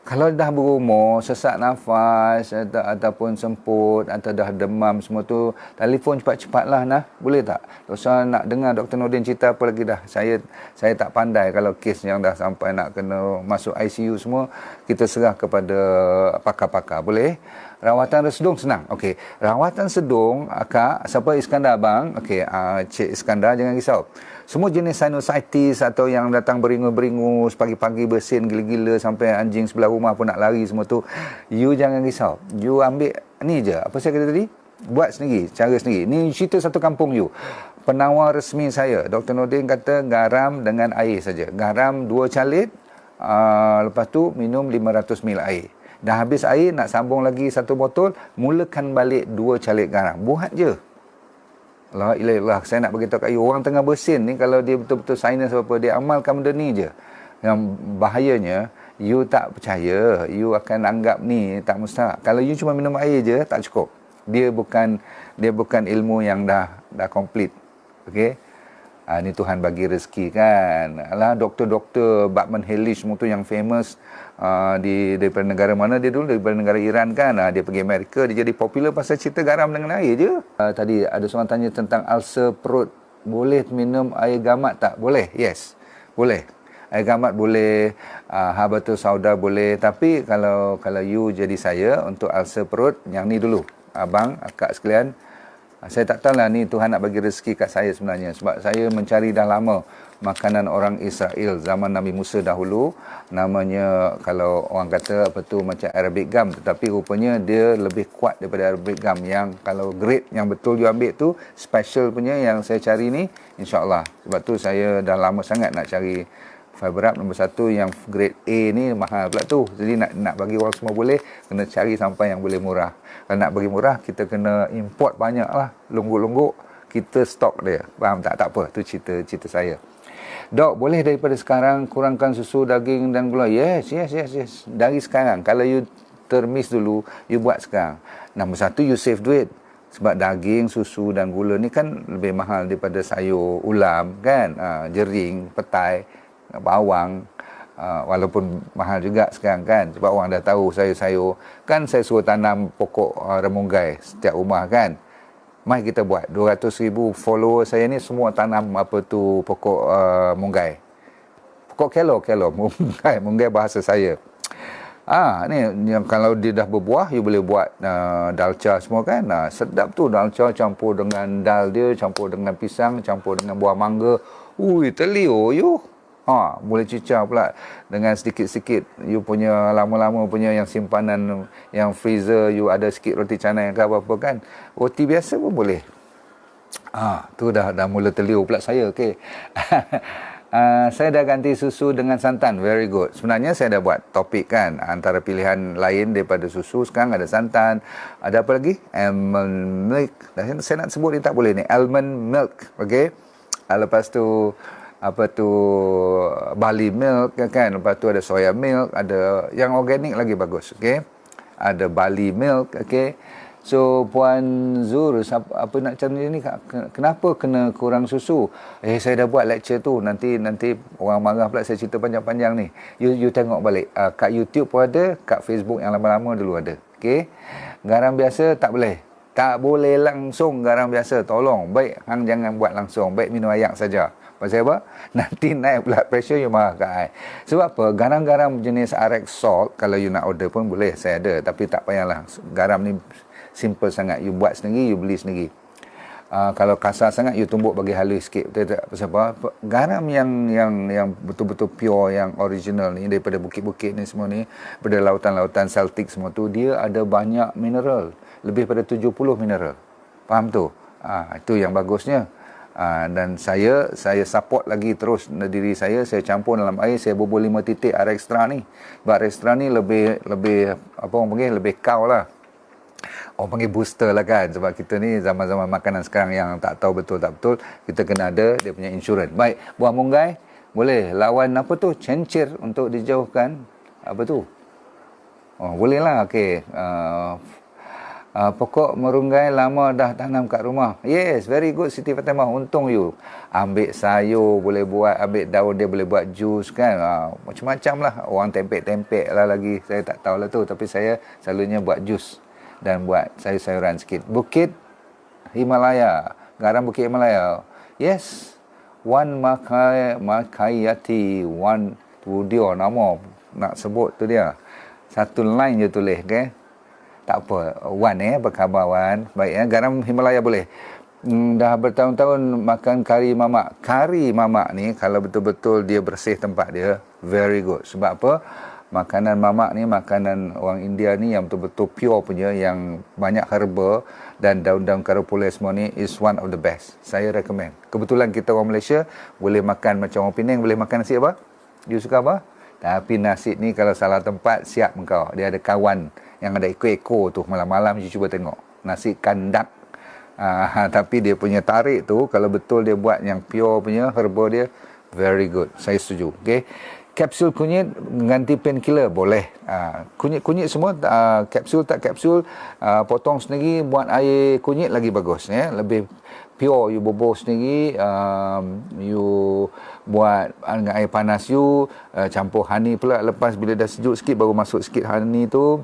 Kalau dah berumur, sesak nafas ataupun semput atau dah demam semua tu, telefon cepat-cepatlah nah. Boleh tak? Tak usah nak dengar Dr. Nordin cerita apa lagi dah. Saya tak pandai kalau kes yang dah sampai nak kena masuk ICU semua, kita serah kepada pakar-pakar. Boleh? Rawatan resedung senang. Okey. Rawatan sedung, akak, siapa Iskandar abang? Okey, Cik Iskandar jangan risau. Semua jenis sinusitis atau yang datang beringus-beringus, pagi-pagi bersin gila-gila sampai anjing sebelah rumah pun nak lari semua tu, you jangan risau. You ambil ni je. Apa saya kata tadi? Buat sendiri, cara sendiri. Ni cerita satu kampung you. Penawar resmi saya, Dr. Nordin kata garam dengan air saja. Garam 2 calit, lepas tu minum 500 ml air. Dah habis air, nak sambung lagi 1 botol, mulakan balik 2 calit garam. Buat je. La ilaha illallah, saya nak beritahu kat you, orang tengah bersin ni, kalau dia betul-betul sinus apa, dia amalkan benda ni je. Yang bahayanya, you tak percaya, you akan anggap ni tak mustahak. Kalau you cuma minum air je, tak cukup. Dia bukan ilmu yang dah komplit. Okey? Ni Tuhan bagi rezeki kan. Alah, doktor-doktor Batman Hellish semua tu yang famous daripada negara mana dia dulu? Daripada negara Iran kan. Dia pergi Amerika, dia jadi popular pasal cerita garam dengan air je. Tadi ada seorang tanya tentang ulcer perut. Boleh minum air gamat tak? Boleh, yes. Boleh. Air gamat boleh, habatus sauda boleh. Tapi kalau you jadi saya, untuk ulcer perut, yang ni dulu. Abang, akak sekalian, saya tak tahulah ni Tuhan nak bagi rezeki kat saya sebenarnya. Sebab saya mencari dah lama makanan orang Israel zaman Nabi Musa dahulu. Namanya, kalau orang kata apa tu, macam Arabic gum. Tetapi rupanya dia lebih kuat daripada Arabic gum. Yang kalau grade yang betul you ambil tu, special punya yang saya cari ni, insyaAllah. Sebab tu saya dah lama sangat nak cari fiber rub nombor 1 yang grade A ni, mahal pula tu. Jadi nak bagi orang semua boleh, kena cari sampai yang boleh murah. Kalau nak bagi murah, kita kena import banyak lah. Longgok-longgok, kita stok dia. Faham tak? Tak apa, tu cerita saya. Dok, boleh daripada sekarang kurangkan susu, daging dan gula? Yes. Dari sekarang. Kalau you termis dulu, you buat sekarang. Nombor satu, you save duit. Sebab daging, susu dan gula ni kan lebih mahal daripada sayur ulam kan, jering, petai, bawang. Walaupun mahal juga sekarang kan, sebab orang dah tahu sayur-sayur. Kan saya suruh tanam pokok remunggai setiap rumah kan. Mari kita buat. 200,000 follower saya ni semua tanam apa tu pokok munggai. Pokok kelo munggai bahasa saya. Ni yang kalau dia dah berbuah, you boleh buat dalca semua kan. Sedap tu dalca campur dengan dal dia, campur dengan pisang, campur dengan buah mangga. Ui, telio you. Boleh cicah pula dengan sikit-sikit you punya lama-lama punya yang simpanan yang freezer, you ada sikit roti canai ke apa-apa kan. Roti biasa pun boleh. Tu dah mula telio pula saya. Okey. Saya dah ganti susu dengan santan. Very good. Sebenarnya saya dah buat topik kan, antara pilihan lain daripada susu sekarang ada santan. Ada apa lagi? Almond milk. Saya nak sebut ni tak boleh ni. Almond milk. Okey. Lepas tu apa tu barley milk kan, lepas tu ada soya milk, ada yang organik lagi bagus. Okey, ada barley milk. Okey, so Puan Zur, apa nak cakap ni, kenapa kena kurang susu? Saya dah buat lecture tu, nanti orang marah pula saya cerita panjang-panjang ni. You tengok balik kat YouTube pun ada, kat Facebook yang lama-lama dulu ada. Okey, garam biasa tak boleh. Tak boleh langsung garam biasa, tolong. Baik hang jangan buat langsung, baik minum air saja. Pasal apa? Nanti naik blood pressure, you marah kat I. Sebab apa? Garam-garam jenis Arex salt, kalau you nak order pun boleh, saya ada. Tapi tak payahlah. Garam ni simple sangat. You buat sendiri, you beli sendiri. Kalau kasar sangat, you tumbuk bagi halus sikit. Pasal apa? Garam yang betul-betul pure, yang original ni, daripada bukit-bukit ni semua ni, daripada lautan-lautan Celtic semua tu, dia ada banyak mineral. Lebih pada 70 mineral. Faham tu? Itu yang bagusnya. Dan saya support lagi terus diri saya campur dalam air, saya bubur 5 titik Arextra ni. Sebab Arextra ni lebih apa orang panggil, lebih kau lah. Orang panggil booster lah kan. Sebab kita ni zaman-zaman makanan sekarang yang tak tahu betul tak betul, kita kena ada dia punya insurans. Baik, buah munggai boleh lawan apa tu, cencir untuk dijauhkan apa tu. Boleh lah. Okey. Pokok merunggai lama dah tanam kat rumah. Yes, very good Siti Fatimah. Untung you. Ambil sayur boleh buat, ambil daun dia boleh buat jus kan. Macam-macam lah. Orang tempek-tempek lah lagi. Saya tak tahu lah tu. Tapi saya selalunya buat jus. Dan buat sayur-sayuran sikit. Bukit Himalaya. Garam Bukit Himalaya. Yes. One Makayati. One tu dia nama. Nak sebut tu dia. Satu line je tulis. Okay. Tak apa, Wan apa khabar Wan? Baik garam Himalaya boleh. Dah bertahun-tahun makan kari mamak. Kari mamak ni kalau betul-betul dia bersih tempat dia, very good. Sebab apa? Makanan mamak ni, makanan orang India ni yang betul-betul pure punya, yang banyak herba dan daun-daun karopola semua ni, is one of the best. Saya recommend. Kebetulan kita orang Malaysia boleh makan macam orang Penang, boleh makan nasi apa? You suka apa? Tapi nasi ni kalau salah tempat, siap engkau. Dia ada kawan yang ada ekor-ekor tu, malam-malam you cuba tengok. Nasi kandak. Tapi dia punya tarik tu, kalau betul dia buat yang pure punya, herba dia, very good. Saya setuju. Okay. Kapsul kunyit ganti painkiller, boleh. Kunyit-kunyit semua, kapsul tak kapsul, potong sendiri, buat air kunyit lagi bagus. Lebih pure, you bubur sendiri, you buat dengan air panas you, campur honey pula. Lepas bila dah sejuk sikit, baru masuk sikit honey tu.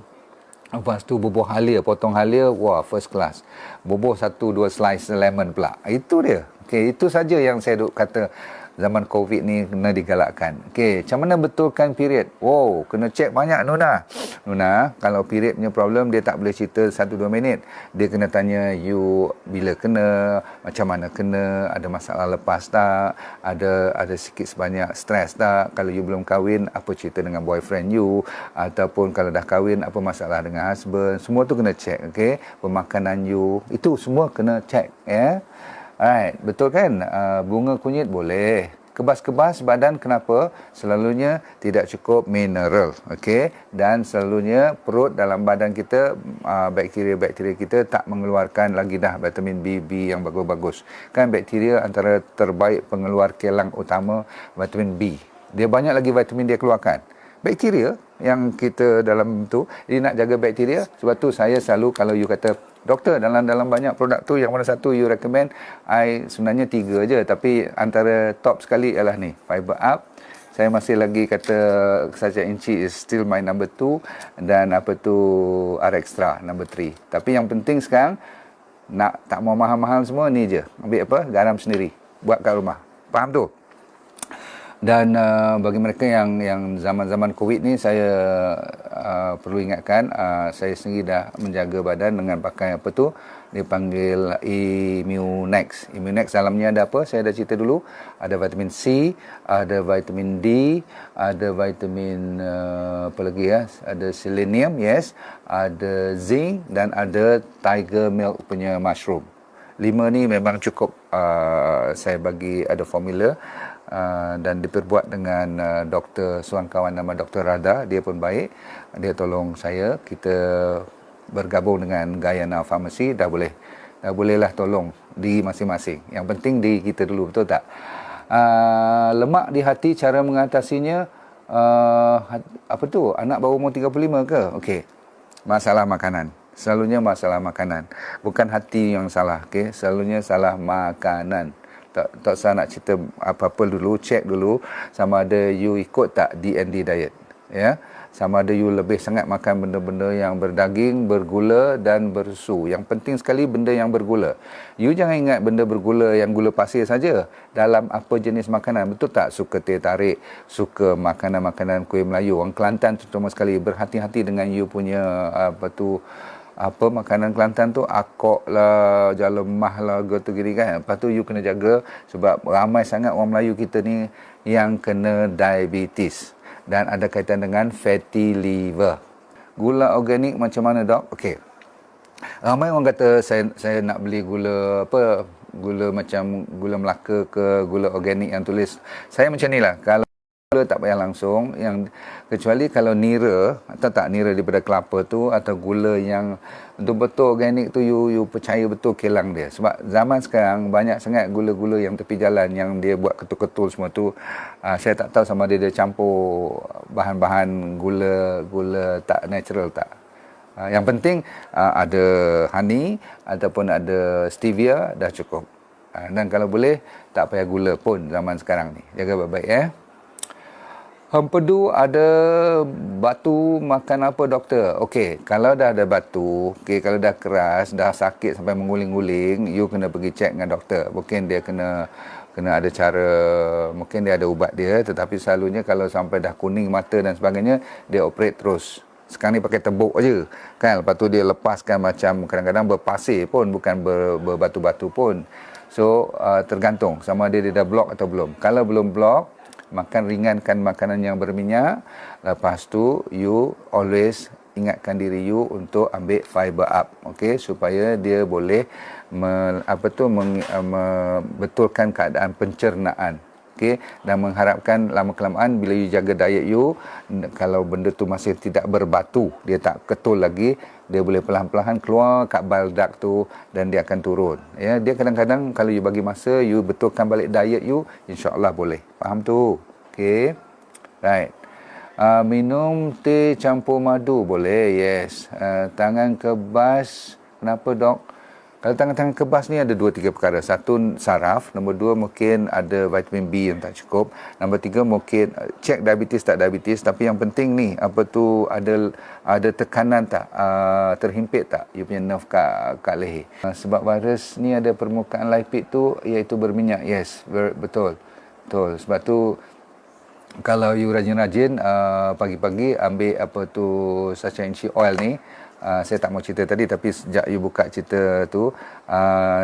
Lepas tu bubur halia, potong halia, wah first class. Bubur 1-2 slice lemon pula. Itu dia. Okey, itu saja yang saya duk kata zaman COVID ni kena digalakkan. Okey, macam mana betulkan period? Wow, kena check banyak Nuna. Nuna, kalau period punya problem, dia tak boleh cerita 1-2 minit. Dia kena tanya you bila kena, macam mana kena, ada masalah lepas tak, ada sikit sebanyak stres tak, kalau you belum kahwin, apa cerita dengan boyfriend you, ataupun kalau dah kahwin, apa masalah dengan husband, semua tu kena check. Okey, pemakanan you, itu semua kena check. Alright, betul kan? Bunga kunyit boleh. kebas-kebas badan. Kenapa? Selalunya tidak cukup mineral, okey, dan selalunya perut dalam badan kita, bakteria-bakteria kita tak mengeluarkan lagi dah vitamin B yang bagus-bagus. Kan bakteria antara terbaik pengeluar kilang utama vitamin B. Dia banyak lagi vitamin dia keluarkan. Bakteria yang kita dalam tu, jadi nak jaga bakteria, sebab tu saya selalu, kalau you kata, doktor, dalam banyak produk tu yang mana satu you recommend, I sebenarnya 3 je, tapi antara top sekali ialah ni, Fiber Up. Saya masih lagi kata Sacha Inci is still my number 2, dan R-Extra number 3. Tapi yang penting sekarang, nak tak mau mahal-mahal semua, ni je, ambil garam sendiri, buat kat rumah. Faham tu? Dan bagi mereka yang zaman-zaman COVID ni, saya perlu ingatkan, saya sendiri dah menjaga badan dengan pakai dipanggil Immunex. Immunex dalamnya ada apa? Saya dah cerita dulu. Ada vitamin C, ada vitamin D, ada vitamin apa lagi ya? Ada selenium, yes, ada zinc, dan ada tiger milk punya mushroom. 5 ni memang cukup. Saya bagi ada formula. Dan diperbuat dengan doktor, seorang kawan nama Dr. Radha, dia pun baik, dia tolong saya, kita bergabung dengan Gayana Pharmacy, dah bolehlah tolong di masing-masing. Yang penting di kita dulu, betul tak? Lemak di hati, cara mengatasinya, anak baru umur 35 ke? Okey, masalah makanan. Selalunya masalah makanan, bukan hati yang salah, okey? Selalunya salah makanan. Tak usah nak cerita apa-apa dulu, check dulu sama ada you ikut tak DND diet, ya. Sama ada you lebih sangat makan benda-benda yang berdaging, bergula dan bersusu. Yang penting sekali benda yang bergula. You jangan ingat benda bergula yang gula pasir saja. Dalam apa jenis makanan, betul tak? Suka teh tarik, suka makanan-makanan kuih Melayu. Orang Kelantan terutama sekali, berhati-hati dengan you punya makanan Kelantan tu, akok lah, jalemah lah, gitu gini kan. Lepas tu you kena jaga, sebab ramai sangat orang Melayu kita ni yang kena diabetes dan ada kaitan dengan fatty liver. Gula organik macam mana, dok? Okey, ramai orang kata saya nak beli gula gula macam gula Melaka ke gula organik yang tulis. Saya macam ni lah, kalau gula tak payah langsung, yang kecuali kalau nira atau tak nira daripada kelapa tu, atau gula yang betul-betul organik tu, you percaya betul kilang dia. Sebab zaman sekarang banyak sangat gula-gula yang tepi jalan yang dia buat ketul-ketul semua tu. Saya tak tahu sama dia campur bahan-bahan gula tak natural tak. Yang penting ada honey ataupun ada stevia, dah cukup. Dan kalau boleh tak payah gula pun zaman sekarang ni. Jaga baik-baik ya. Empedu, ada batu, makan apa, doktor? Okey, kalau dah ada batu, kalau dah keras, dah sakit sampai menguling-guling, you kena pergi cek dengan doktor. Mungkin dia kena ada cara, mungkin dia ada ubat dia, tetapi selalunya kalau sampai dah kuning mata dan sebagainya, dia operate terus. Sekarang ni pakai tebuk aje, kan? Lepas tu dia lepaskan macam kadang-kadang berpasir pun, bukan berbatu-batu pun. So, tergantung sama dia dah blok atau belum. Kalau belum blok, ringankan makanan yang berminyak. Lepas tu you always ingatkan diri you untuk ambil Fiber Up, okey, supaya dia boleh membetulkan keadaan pencernaan, okey, dan mengharapkan lama-kelamaan bila you jaga diet you, kalau benda tu masih tidak berbatu, dia tak ketul lagi, dia boleh perlahan-lahan keluar kat bile duct tu dan dia akan turun. Ya, dia kadang-kadang kalau you bagi masa, you betulkan balik diet you, insya-Allah boleh. Faham tu? Okey. Right. Minum teh campur madu boleh? Yes. Tangan kebas, kenapa, dok? Kalau tangan-tangan kebas ni ada 2-3 perkara. Satu, saraf. Nombor 2, mungkin ada vitamin B yang tak cukup. Nombor 3, mungkin cek diabetes tak diabetes. Tapi yang penting ni, ada tekanan tak? Terhimpit tak? You punya nerve kat leher. Sebab virus ni ada permukaan lipid tu, iaitu berminyak. Yes, betul. Betul. Sebab tu, kalau you rajin-rajin, pagi-pagi ambil Sacha Inchi Oil ni. Saya tak mau cerita tadi, tapi sejak you buka cerita tu,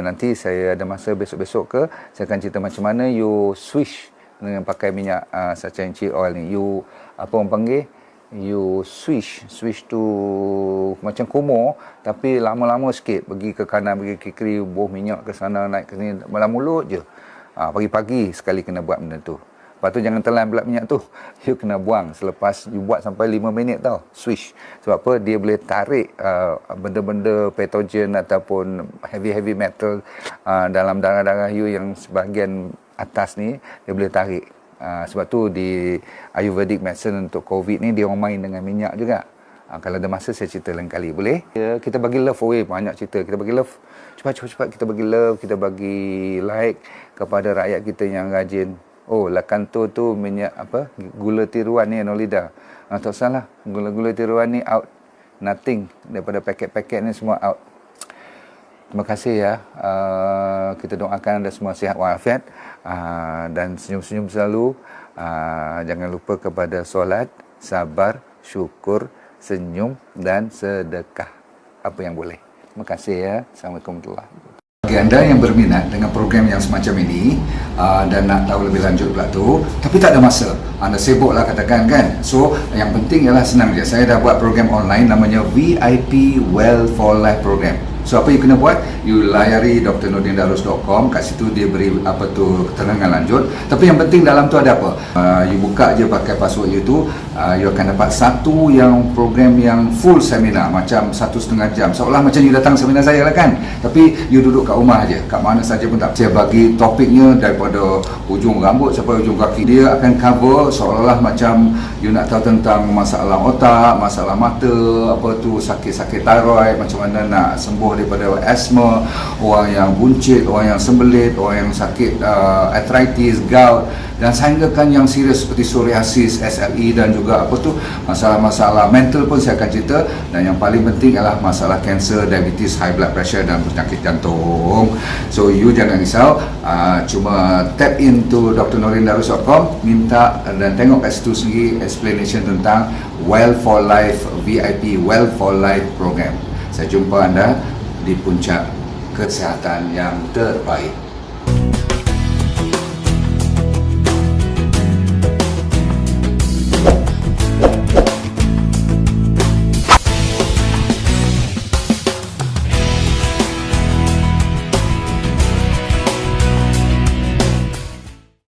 nanti saya ada masa besok-besok ke, saya akan cerita macam mana you switch dengan pakai minyak Sacha Inchi Oil ni. You, apa orang panggil, you switch tu macam kumur, tapi lama-lama sikit, pergi ke kanan, pergi ke kiri, buah minyak ke sana, naik ke sini, dalam mulut je. Pagi-pagi sekali kena buat benda tu. Lepas tu jangan telan pula minyak tu. You kena buang selepas you buat sampai 5 minit tau. Swish. Sebab apa? Dia boleh tarik benda-benda patogen ataupun heavy metal dalam darah-darah you yang sebahagian atas ni, dia boleh tarik. Sebab tu di Ayurvedic medicine untuk COVID ni, dia orang main dengan minyak juga. Kalau ada masa saya cerita lain kali, boleh? Ya, kita bagi love away, banyak cerita. Kita bagi love, cepat kita bagi love, kita bagi like kepada rakyat kita yang rajin. Oh, Lakanto tu minyak apa? Gula tiruan ni Nolida. Tak salah. Gula-gula tiruan ni out. Nothing. Daripada paket-paket ni semua out. Terima kasih ya. Kita doakan anda semua sihat walafiat dan senyum-senyum selalu. Jangan lupa kepada solat, sabar, syukur, senyum dan sedekah. Apa yang boleh. Terima kasih ya. Assalamualaikum warahmatullahi wabarakatuh. Bagi anda yang berminat dengan program yang semacam ini dan nak tahu lebih lanjut pula tu, tapi tak ada masa, anda sibuk lah katakan kan. So yang penting ialah senang je. Saya dah buat program online namanya VIP Well for Life Program. So apa you kena buat? You layari drnordindarus.com. Kat situ dia beri keterangan lanjut. Tapi yang penting dalam tu ada apa? You buka je pakai password you tu, you akan dapat satu yang program yang full seminar, macam 1,5 jam. Seolah macam you datang seminar saya lah kan. Tapi you duduk kat rumah je, kat mana saja pun tak. Saya bagi topiknya daripada ujung rambut sampai ujung kaki. Dia akan cover seolah-olah macam you nak tahu tentang masalah otak, masalah mata, apa tu sakit-sakit thyroid, macam mana nak sembuh daripada asma, orang yang buncit, orang yang sembelit, orang yang sakit arthritis, gout, dan sehinggakan yang serius seperti psoriasis, SLE dan juga apa tu masalah-masalah mental pun saya akan cerita. Dan yang paling penting adalah masalah kanser, diabetes, high blood pressure dan penyakit jantung. So you jangan risau, cuma tap into drnordindarus.com, minta dan tengok kat situ sendiri explanation tentang Well for Life VIP Well for Life program. Saya jumpa anda di puncak kesihatan yang terbaik.